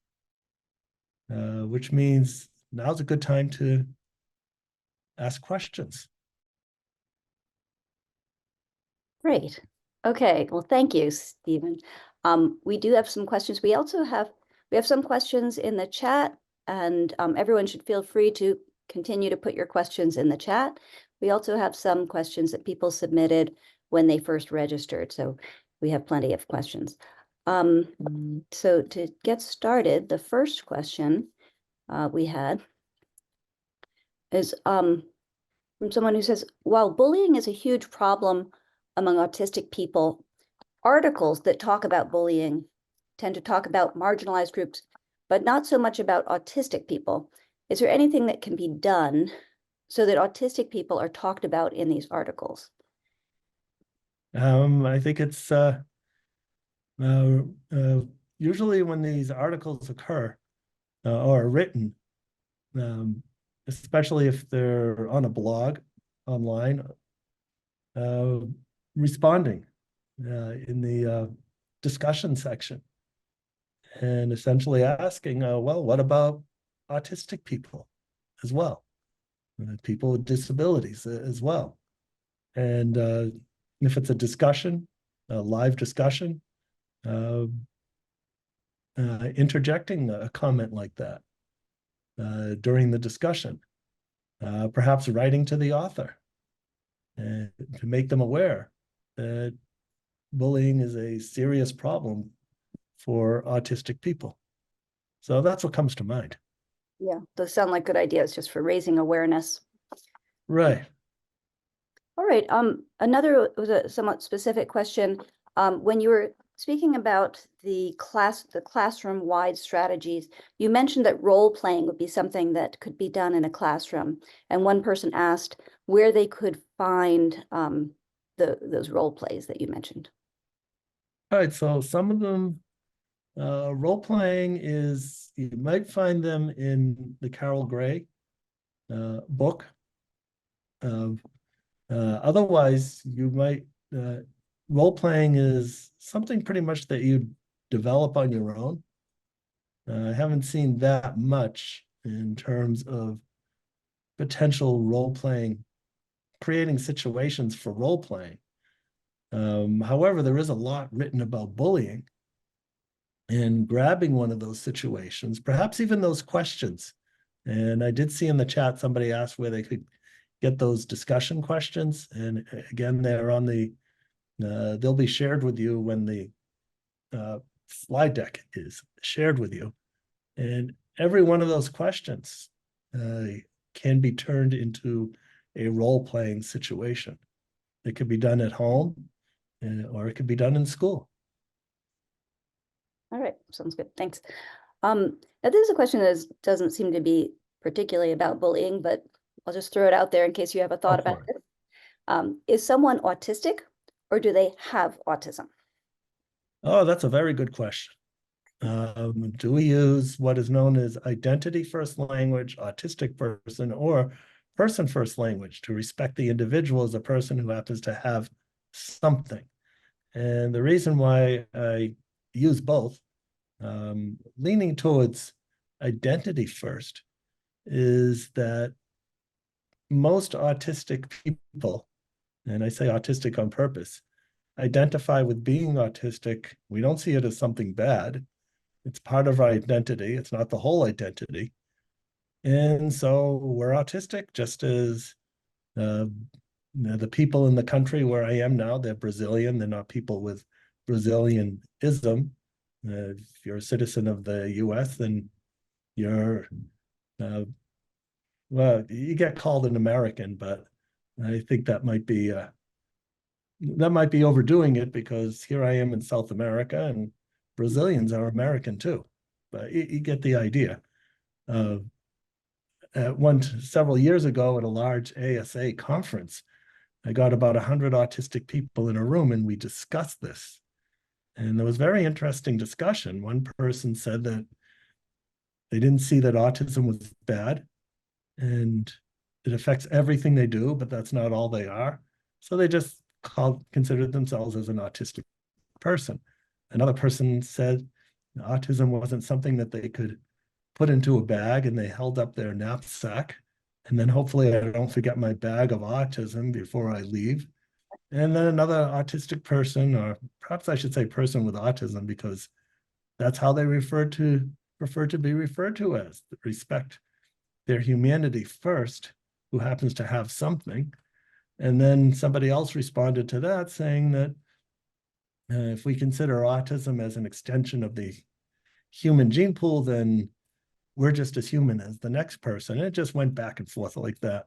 Speaker 4: which means now's a good time to ask questions.
Speaker 8: Great. Okay, well, thank you, Stephen. We do have some questions. We have some questions in the chat, and everyone should feel free to continue to put your questions in the chat. We also have some questions that people submitted when they first registered, so we have plenty of questions. So to get started, the first question we had is from someone who says, while bullying is a huge problem among autistic people, articles that talk about bullying tend to talk about marginalized groups, but not so much about autistic people. Is there anything that can be done so that autistic people are talked about in these articles?
Speaker 4: I think it's usually when these articles occur or are written, especially if they're on a blog online, responding in the discussion section and essentially asking, well, what about autistic people as well? People with disabilities as well. And if it's a discussion, a live discussion, interjecting a comment like that during the discussion, perhaps writing to the author and to make them aware that bullying is a serious problem for autistic people. So that's what comes to mind.
Speaker 8: Yeah, those sound like good ideas just for raising awareness.
Speaker 4: Right.
Speaker 8: All right. Another was a somewhat specific question. When you were speaking about the classroom-wide strategies, you mentioned that role playing would be something that could be done in a classroom. And one person asked where they could find those role plays that you mentioned.
Speaker 4: All right. So some of them, role playing is, you might find them in the Carol Gray book. Otherwise, you might, role playing is something pretty much that you develop on your own. I haven't seen that much in terms of potential role playing, creating situations for role playing. However, there is a lot written about bullying and grabbing one of those situations, perhaps even those questions. And I did see in the chat somebody asked where they could get those discussion questions. And again, they're on the, they'll be shared with you when the slide deck is shared with you. And every one of those questions can be turned into a role-playing situation. It could be done at home, or it could be done in school.
Speaker 8: All right, sounds good. Thanks. Now this is a question that doesn't seem to be particularly about bullying, but I'll just throw it out there in case you have a thought about it. Is someone autistic, or do they have autism? Oh,
Speaker 4: that's a very good question. Do we use what is known as identity first language, autistic person, or person first language to respect the individual as a person who happens to have something? And the reason why I use both, leaning towards identity first, is that most autistic people, and I say autistic on purpose, identify with being autistic. We don't see it as something bad. It's part of our identity. It's not the whole identity. And so we're autistic, just as the people in the country where I am now, they're Brazilian. They're not people with Brazilianism. If you're a citizen of the US, then you're, well, you get called an American, but I think that might be overdoing it, because here I am in South America and Brazilians are American too. But you get the idea. Several years ago at a large ASA conference, I got about 100 autistic people in a room and we discussed this. And there was very interesting discussion. One person said that they didn't see that autism was bad and it affects everything they do, but that's not all they are. So they just considered themselves as an autistic person. Another person said autism wasn't something that they could put into a bag and they held up their knapsack. And then hopefully I don't forget my bag of autism before I leave. And then another autistic person, or perhaps I should say person with autism, because that's how they prefer to be referred to as, respect their humanity first, who happens to have something. And then somebody else responded to that saying that if we consider autism as an extension of the human gene pool, then we're just as human as the next person. And it just went back and forth like that.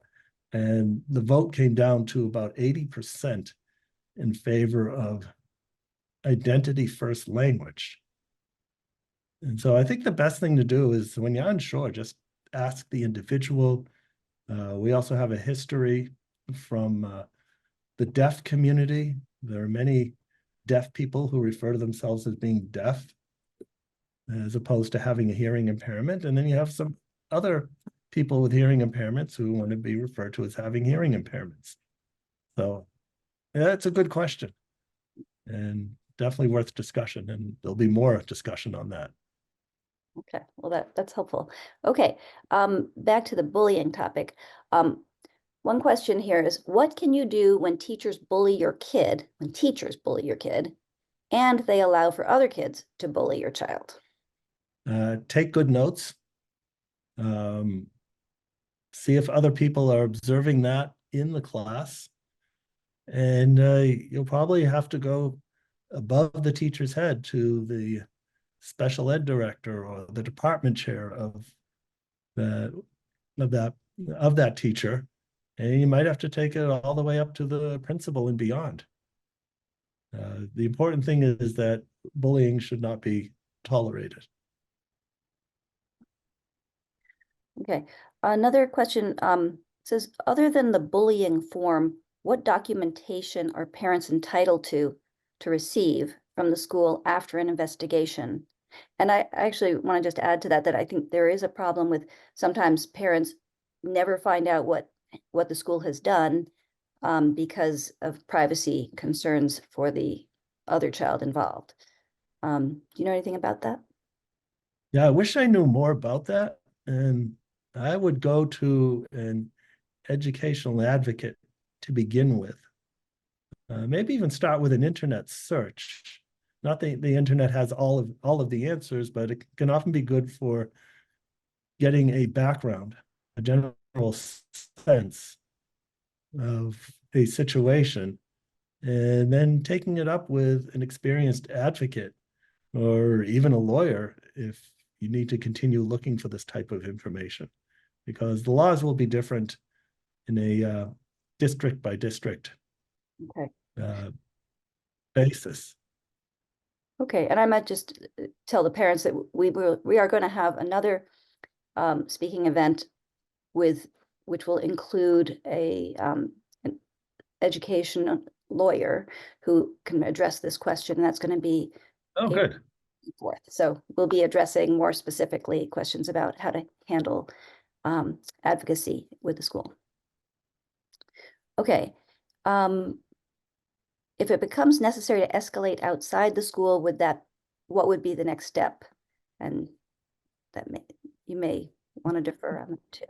Speaker 4: And the vote came down to about 80% in favor of identity first language. And so I think the best thing to do is when you're unsure, just ask the individual. We also have a history from the deaf community. There are many deaf people who refer to themselves as being deaf, as opposed to having a hearing impairment. And then you have some other people with hearing impairments who want to be referred to as having hearing impairments. So yeah, it's a good question and definitely worth discussion. And there'll be more discussion on that.
Speaker 8: Okay, well, that's helpful. Okay, back to the bullying topic. One question here is, what can you do when teachers bully your kid, and they allow for other kids to bully your child?
Speaker 4: Take good notes. See if other people are observing that in the class. And you'll probably have to go above the teacher's head to the special ed director or the department chair of that teacher. And you might have to take it all the way up to the principal and beyond. The important thing is that bullying should not be tolerated.
Speaker 8: Okay, another question says, other than the bullying form, what documentation are parents entitled to receive from the school after an investigation? And I actually want to just add to that I think there is a problem with sometimes parents never find out what the school has done because of privacy concerns for the other child involved. Do you know anything about that?
Speaker 4: Yeah, I wish I knew more about that. And I would go to an educational advocate to begin with. Maybe even start with an internet search. Not that the internet has all of the answers, but it can often be good for getting a background, a general sense of a situation, and then taking it up with an experienced advocate or even a lawyer if you need to continue looking for this type of information, because the laws will be different in a district by district basis.
Speaker 8: Okay, and I might just tell the parents that we are going to have another speaking event which will include an education lawyer who can address this question, and that's going to be
Speaker 4: Good.
Speaker 8: 4th. So we'll be addressing more specifically questions about how to handle advocacy with the school. Okay. If it becomes necessary to escalate outside the school, what would be the next step? And you may want to defer on that too.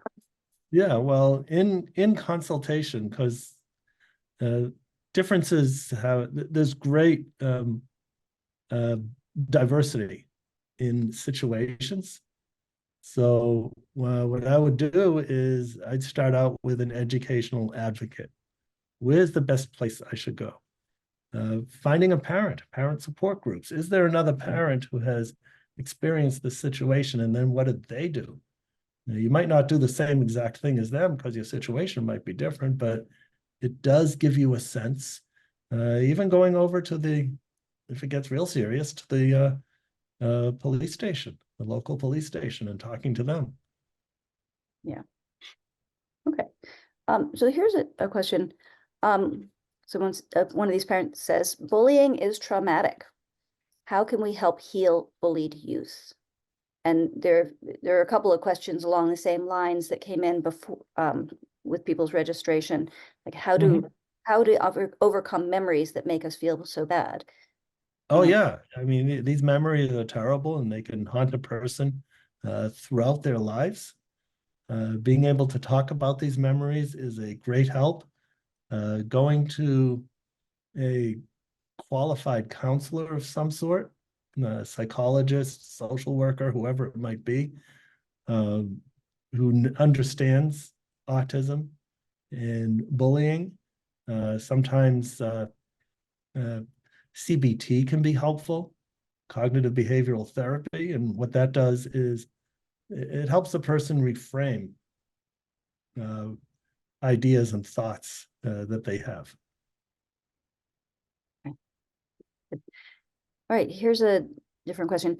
Speaker 4: Yeah, well, in consultation, because differences there's great diversity in situations. So what I would do is I'd start out with an educational advocate. Where's the best place I should go? Finding a parent support groups. Is there another parent who has experienced this situation, and then what did they do? You might not do the same exact thing as them because your situation might be different, but it does give you a sense. Even going over to if it gets real serious, to the police station, the local police station, and talking to them.
Speaker 8: Yeah. Okay. So here's a question. One of these parents says, bullying is traumatic. How can we help heal bullied youth? And there are a couple of questions along the same lines that came in before with people's registration, like how to overcome memories that make us feel so bad.
Speaker 4: Oh yeah, I mean these memories are terrible and they can haunt a person throughout their lives. Being able to talk about these memories is a great help. Going to a qualified counselor of some sort, a psychologist, social worker, whoever it might be, who understands autism and bullying. Sometimes CBT can be helpful, cognitive behavioral therapy, and what that does is it helps the person reframe ideas and thoughts that they have.
Speaker 8: All right, here's a different question.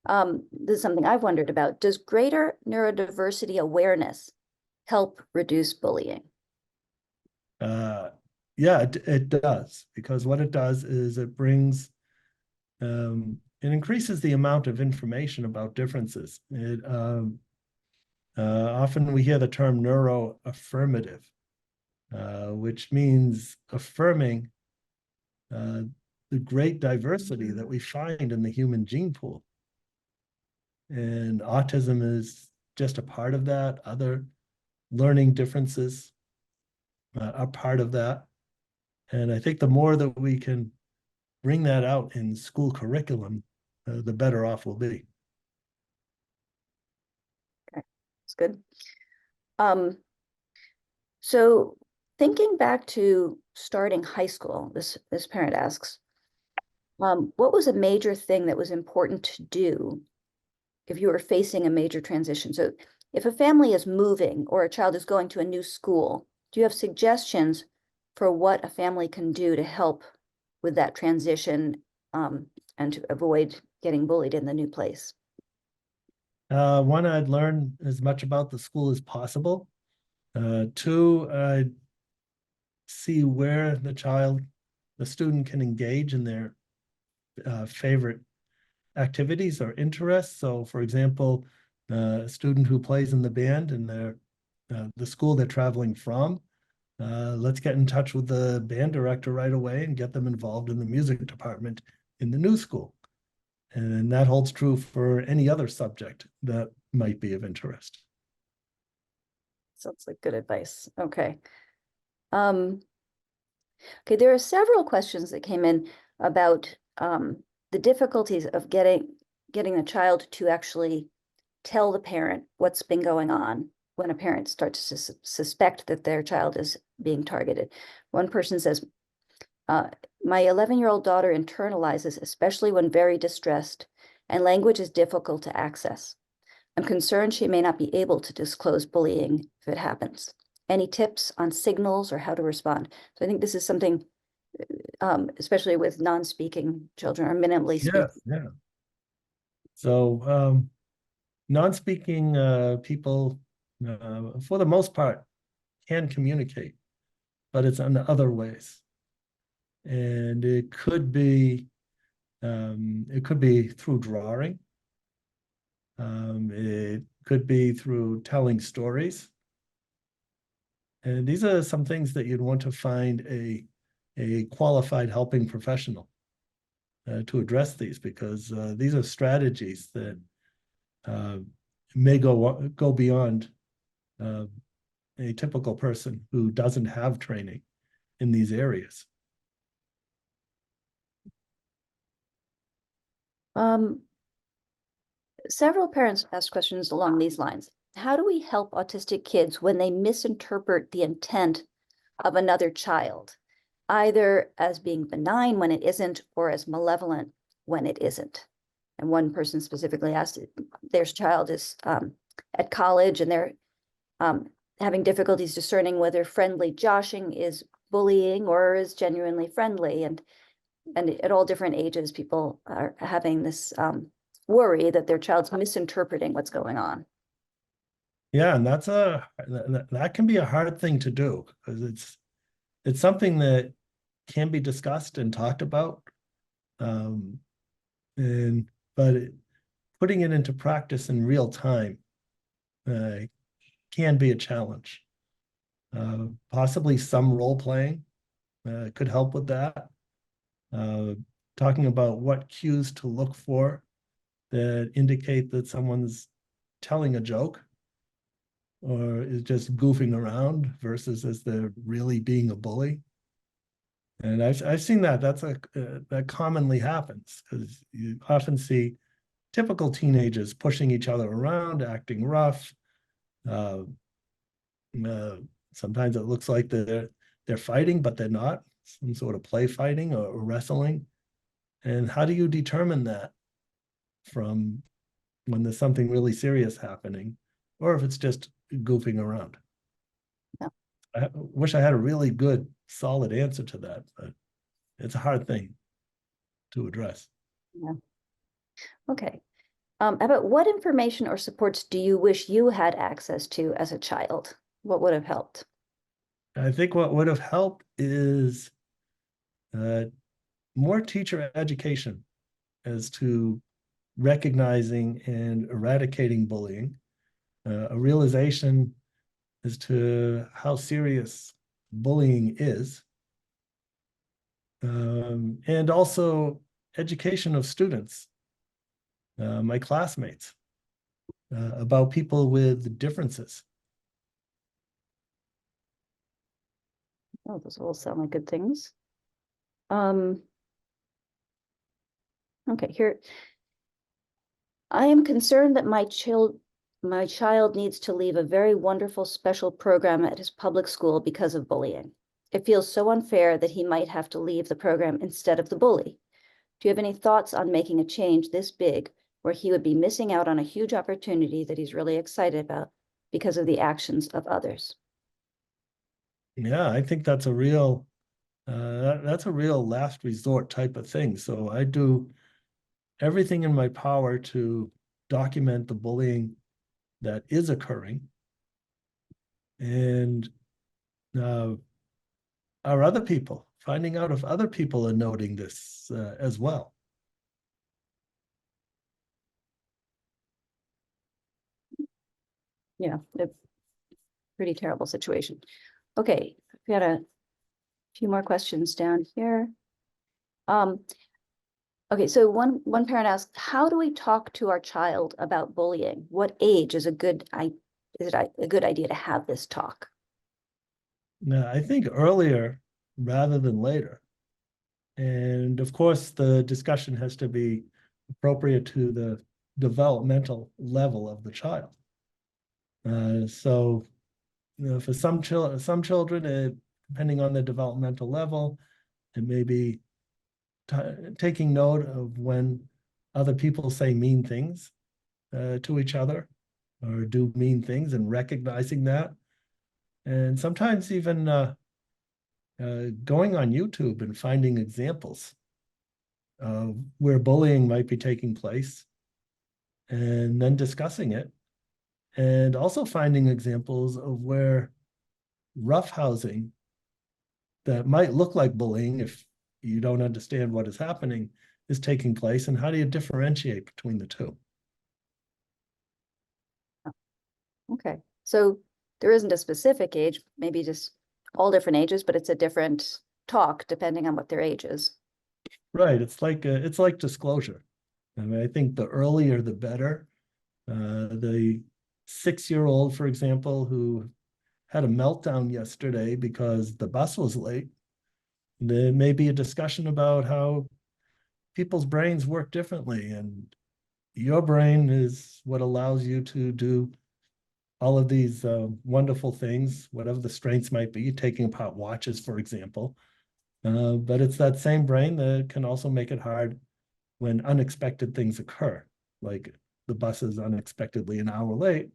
Speaker 8: This is something I've wondered about. Does greater neurodiversity awareness help reduce bullying?
Speaker 4: Yeah, it does, because what it does is it brings, it increases the amount of information about differences. It often we hear the term neuroaffirmative, which means affirming the great diversity that we find in the human gene pool. And autism is just a part of that. Other learning differences are part of that. And I think the more that we can bring that out in school curriculum, the better off we'll be.
Speaker 8: Okay, that's good. So thinking back to starting high school, this parent asks, what was a major thing that was important to do if you were facing a major transition? So if a family is moving or a child is going to a new school, do you have suggestions for what a family can do to help with that transition and to avoid getting bullied in the new place?
Speaker 4: One, I'd learn as much about the school as possible. Two, I'd see where the student can engage in their favorite activities or interests. So for example, a student who plays in the band in the school they're traveling from, let's get in touch with the band director right away and get them involved in the music department in the new school. And that holds true for any other subject that might be of interest.
Speaker 8: Sounds like good advice. Okay. Okay, there are several questions that came in about the difficulties of getting a child to actually tell the parent what's been going on when a parent starts to suspect that their child is being targeted. One person says, my 11-year-old daughter internalizes, especially when very distressed, and language is difficult to access. I'm concerned she may not be able to disclose bullying if it happens. Any tips on signals or how to respond? So I think this is something, especially with non-speaking children or minimally speaking.
Speaker 4: Yeah. So non-speaking people, for the most part, can communicate, but it's in other ways. And it could be through drawing. It could be through telling stories. And these are some things that you'd want to find a qualified helping professional to address these, because these are strategies that may go beyond a typical person who doesn't have training in these areas.
Speaker 8: Several parents asked questions along these lines. How do we help autistic kids when they misinterpret the intent of another child, either as being benign when it isn't or as malevolent when it isn't? And one person specifically asked, their child is at college and they're having difficulties discerning whether friendly joshing is bullying or is genuinely friendly. And at all different ages, people are having this worry that their child's misinterpreting what's going on.
Speaker 4: Yeah, and that can be a hard thing to do, because it's something that can be discussed and talked about, but putting it into practice in real time can be a challenge. Possibly some role playing could help with that. Talking about what cues to look for that indicate that someone's telling a joke or is just goofing around versus as they're really being a bully. And I've seen that. That's that commonly happens because you often see typical teenagers pushing each other around, acting rough. Uh, Sometimes it looks like they're fighting, but they're not. Some sort of play fighting or wrestling. And how do you determine that from when there's something really serious happening, or if it's just goofing around?
Speaker 8: Yeah.
Speaker 4: I wish I had a really good, solid answer to that, but it's a hard thing to address.
Speaker 8: Yeah. Okay. How about what information or supports do you wish you had access to as a child? What would have helped?
Speaker 4: I think what would have helped is more teacher education as to recognizing and eradicating bullying, a realization as to how serious bullying is, and also education of students, my classmates, about people with differences.
Speaker 8: Oh, those all sound like good things. Okay, here. I am concerned that my child needs to leave a very wonderful special program at his public school because of bullying. It feels so unfair that he might have to leave the program instead of the bully. Do you have any thoughts on making a change this big where he would be missing out on a huge opportunity that he's really excited about because of the actions of others?
Speaker 4: Yeah, I think that's a real last resort type of thing. So I do everything in my power to document the bullying that is occurring. And are other people finding out if other people are noting this as well?
Speaker 8: Yeah, a pretty terrible situation. Okay, we got a few more questions down here. Okay, so one parent asked, how do we talk to our child about bullying? What age is a good idea to have this talk?
Speaker 4: Now, I think earlier rather than later. And of course, the discussion has to be appropriate to the developmental level of the child. So, for some children, depending on the developmental level, it may be taking note of when other people say mean things to each other or do mean things and recognizing that. And sometimes even going on YouTube and finding examples of where bullying might be taking place and then discussing it. And also finding examples of where roughhousing that might look like bullying if you don't understand what is happening is taking place, and how do you differentiate between the two?
Speaker 8: Okay, so there isn't a specific age, maybe just all different ages, but it's a different talk depending on what their age is.
Speaker 4: Right, it's like disclosure. I mean, I think the earlier the better. The 6-year-old, for example, who had a meltdown yesterday because the bus was late. There may be a discussion about how people's brains work differently, and your brain is what allows you to do all of these wonderful things, whatever the strengths might be, taking apart watches, for example. But it's that same brain that can also make it hard when unexpected things occur, like the bus is unexpectedly an hour late,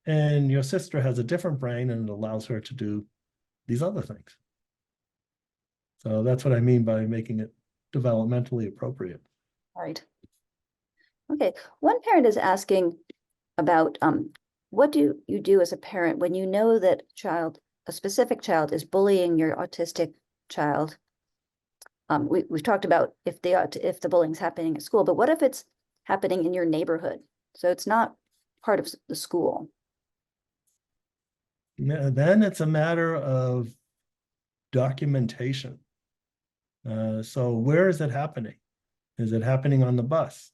Speaker 4: and your sister has a different brain and it allows her to do these other things. So that's what I mean by making it developmentally appropriate.
Speaker 8: Right. Okay, one parent is asking about what do you do as a parent when you know that a specific child is bullying your autistic child? We've talked about if the bullying's happening at school, but what if it's happening in your neighborhood? So it's not part of the school.
Speaker 4: Then it's a matter of documentation. So where is it happening? Is it happening on the bus?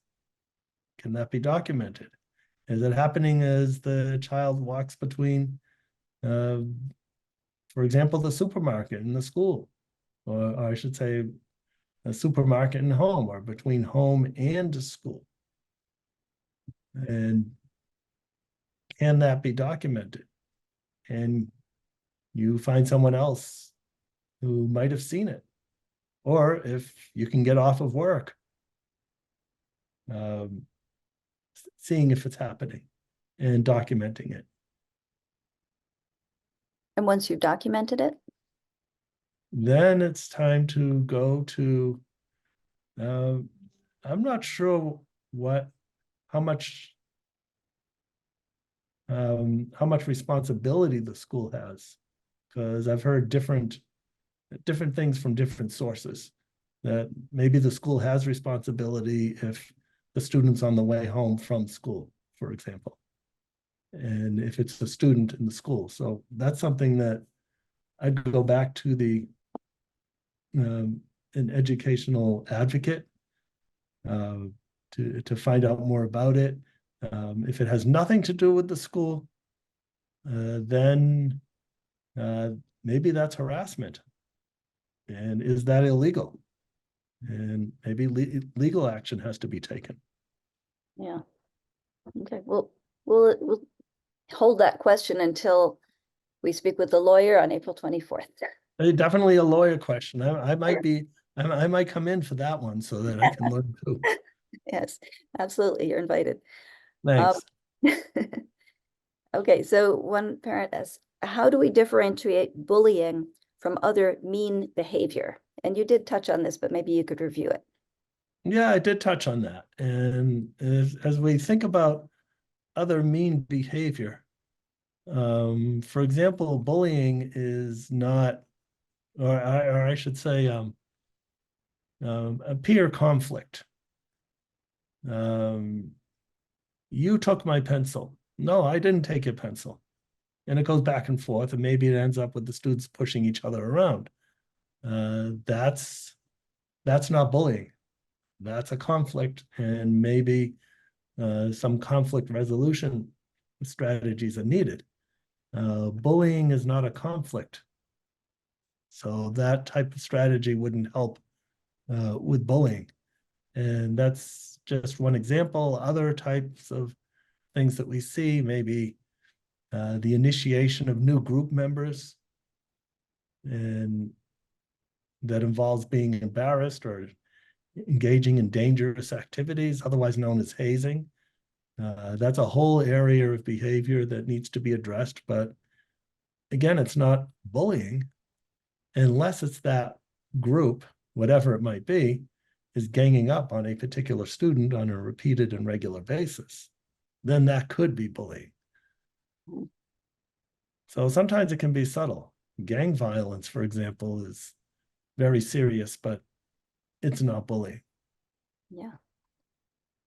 Speaker 4: Can that be documented? Is it happening as the child walks between, for example, the supermarket and the school, or I should say, a supermarket and home, or between home and school? And can that be documented? And you find someone else who might have seen it, or if you can get off of work, seeing if it's happening and documenting it.
Speaker 8: And once you've documented it,
Speaker 4: Then it's time to go to, I'm not sure how much responsibility the school has, because I've heard different things from different sources, that maybe the school has responsibility if the student's on the way home from school, for example, and if it's a student in the school. So that's something that I'd go back to an educational advocate to find out more about it. If it has nothing to do with the school, then maybe that's harassment. And is that illegal? And maybe legal action has to be taken.
Speaker 8: yeah. Okay, well, we'll hold that question until we speak with the lawyer on April 24th.
Speaker 4: Definitely a lawyer question. I might come in for that one so that I can learn too.
Speaker 8: Yes, absolutely, you're invited.
Speaker 4: Thanks.
Speaker 8: Okay, so one parent asks, how do we differentiate bullying from other mean behavior? And you did touch on this, but maybe you could review it.
Speaker 4: Yeah, I did touch on that. And as we think about other mean behavior, for example, bullying is not, or I should say, a peer conflict. You took my pencil. No, I didn't take your pencil. And it goes back and forth, and maybe it ends up with the students pushing each other around. That's not bullying. That's a conflict, and maybe some conflict resolution strategies are needed. Bullying is not a conflict. So that type of strategy wouldn't help with bullying. And that's just one example. Other types of things that we see, maybe the initiation of new group members, and that involves being embarrassed or engaging in dangerous activities, otherwise known as hazing. That's a whole area of behavior that needs to be addressed. But again, it's not bullying unless it's that group, whatever it might be, is ganging up on a particular student on a repeated and regular basis. Then that could be bullying. So sometimes it can be subtle. Gang violence, for example, is very serious, but it's not bullying.
Speaker 8: Yeah.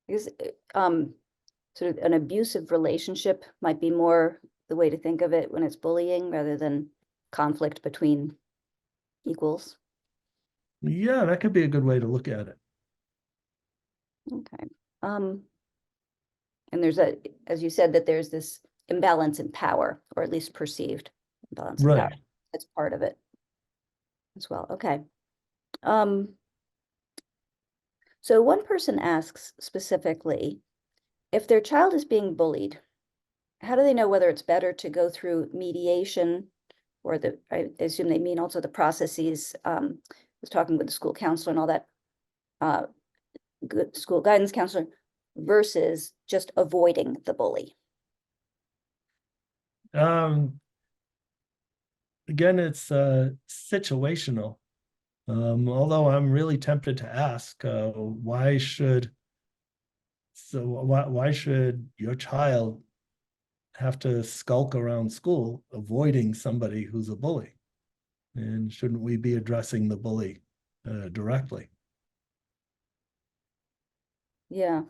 Speaker 8: Because sort of an abusive relationship might be more the way to think of it when it's bullying rather than conflict between equals.
Speaker 4: Yeah, that could be a good way to look at it.
Speaker 8: Okay. And there's as you said, that there's this imbalance in power, or at least perceived imbalance in power.
Speaker 4: Right.
Speaker 8: That's part of it as well. Okay. So one person asks specifically, if their child is being bullied, how do they know whether it's better to go through mediation, or I assume they mean also the processes, was talking with the school counselor and all that, good school guidance counselor, versus just avoiding the bully?
Speaker 4: Again, it's situational. Although I'm really tempted to ask, why should your child have to skulk around school avoiding somebody who's a bully? And shouldn't we be addressing the bully directly?
Speaker 8: Yeah,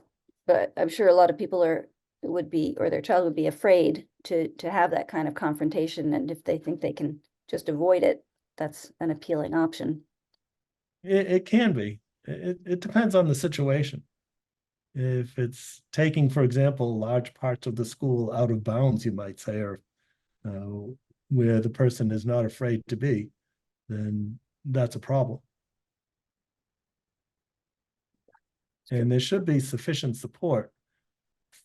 Speaker 8: but I'm sure a lot of people would be, or their child would be afraid to have that kind of confrontation. And if they think they can just avoid it, that's an appealing option.
Speaker 4: It can be. It depends on the situation. if it's taking, for example, large parts of the school out of bounds, you might say, or where the person is not afraid to be, then that's a problem. And there should be sufficient support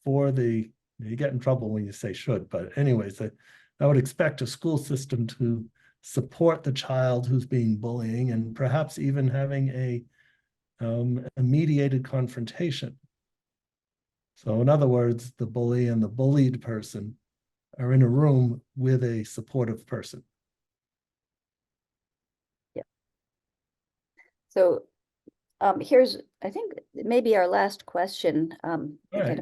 Speaker 4: for the, you get in trouble when you say should, but anyways, I would expect a school system to support the child who's being bullying, and perhaps even having a mediated confrontation. So in other words, the bully and the bullied person are in a room with a supportive person.
Speaker 8: Yeah. So here's, I think, maybe our last question.
Speaker 4: Right.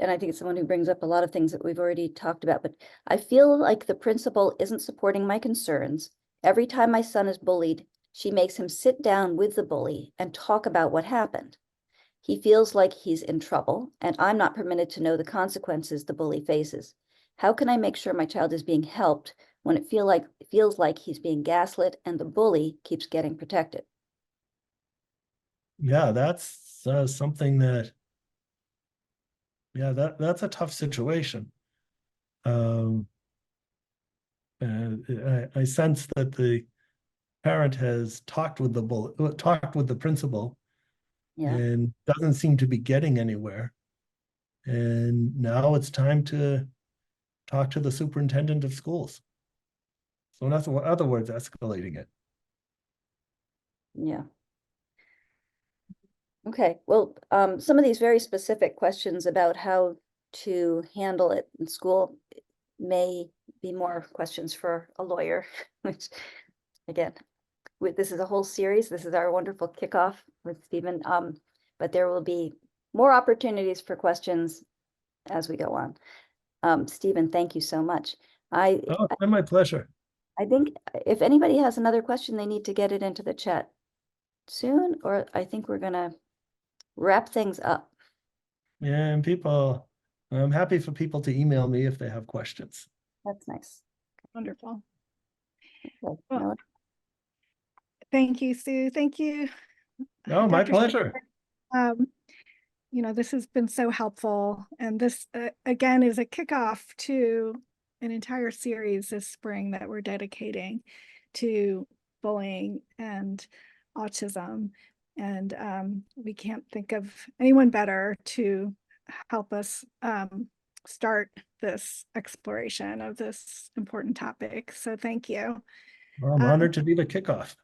Speaker 8: And I think it's someone who brings up a lot of things that we've already talked about, but I feel like the principal isn't supporting my concerns. Every time my son is bullied, she makes him sit down with the bully and talk about what happened. He feels like he's in trouble, and I'm not permitted to know the consequences the bully faces. How can I make sure my child is being helped when it feels like he's being gaslit and the bully keeps getting protected?
Speaker 4: Yeah, that's something that, yeah, that's a tough situation. And I sense that the parent has talked with the principal,
Speaker 8: Yeah.
Speaker 4: and doesn't seem to be getting anywhere. And now it's time to talk to the superintendent of schools. So in other words, escalating it.
Speaker 8: Yeah. Okay, well, some of these very specific questions about how to handle it in school may be more questions for a lawyer, which, again, this is a whole series. This is our wonderful kickoff with Stephen. But there will be more opportunities for questions as we go on. Stephen, thank you so much.
Speaker 4: Oh, it's been my pleasure.
Speaker 8: I think if anybody has another question, they need to get it into the chat soon, or I think we're gonna wrap things up.
Speaker 4: Yeah, and I'm happy for people to email me if they have questions.
Speaker 8: That's nice.
Speaker 1: Wonderful.
Speaker 8: Okay,
Speaker 1: Well,
Speaker 8: Melody?
Speaker 1: thank you, Sue. Thank you.
Speaker 4: Oh, my
Speaker 1: Dr.
Speaker 4: pleasure.
Speaker 1: You know, this has been so helpful. And this, again, is a kickoff to an entire series this spring that we're dedicating to bullying and autism. And we can't think of anyone better to help us start this exploration of this important topic. So thank you.
Speaker 4: Well, I'm honored to be the kickoff.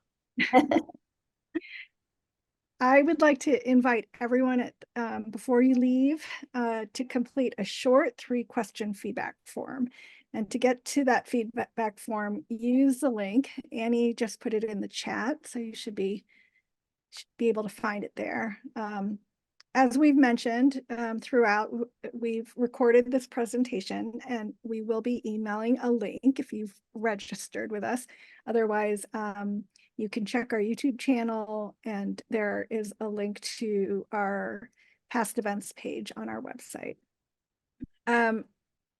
Speaker 1: I would like to invite everyone before you leave to complete a short 3-question feedback form. And to get to that feedback form, use the link. Annie just put it in the chat, so you should be able to find it there. As we've mentioned throughout, we've recorded this presentation, and we will be emailing a link if you've registered with us. Otherwise, you can check our YouTube channel, and there is a link to our past events page on our website.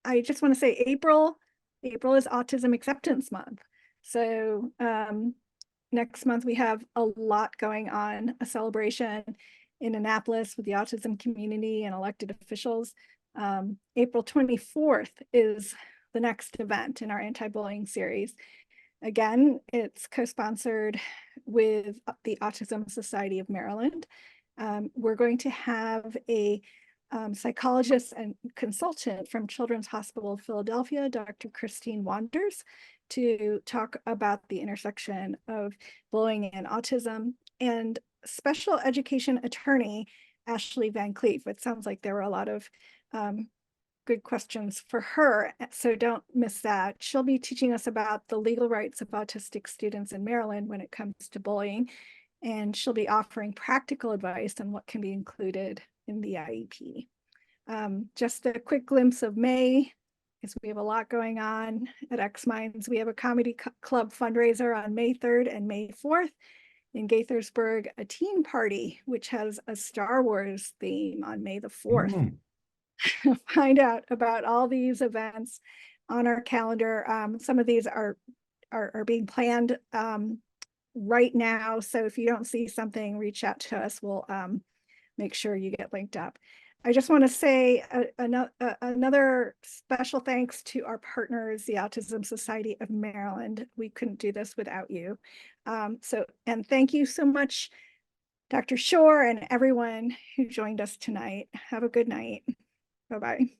Speaker 1: I just want to say April is Autism Acceptance Month. So next month we have a lot going on, a celebration in Annapolis with the autism community and elected officials. April 24th is the next event in our anti-bullying series. Again, it's co-sponsored with the Autism Society of Maryland. We're going to have a psychologist and consultant from Children's Hospital of Philadelphia, Dr. Christine Wanders, to talk about the intersection of bullying and autism, and special education attorney, Ashley Van Cleef. It sounds like there were a lot of good questions for her, so don't miss that. She'll be teaching us about the legal rights of autistic students in Maryland when it comes to bullying, and she'll be offering practical advice on what can be included in the IEP. Just a quick glimpse of May, because we have a lot going on at xMinds. We have a comedy club fundraiser on May 3rd and May 4th. In Gaithersburg, a teen party, which has a Star Wars theme on May the 4th. Find out about all these events on our calendar. Some of these are being planned right now. So if you don't see something, reach out to us. We'll make sure you get linked up. I just want to say another special thanks to our partners, the Autism Society of Maryland. We couldn't do this without you. And thank you so much, Dr. Shore, and everyone who joined us tonight. Have a good night. Bye-bye.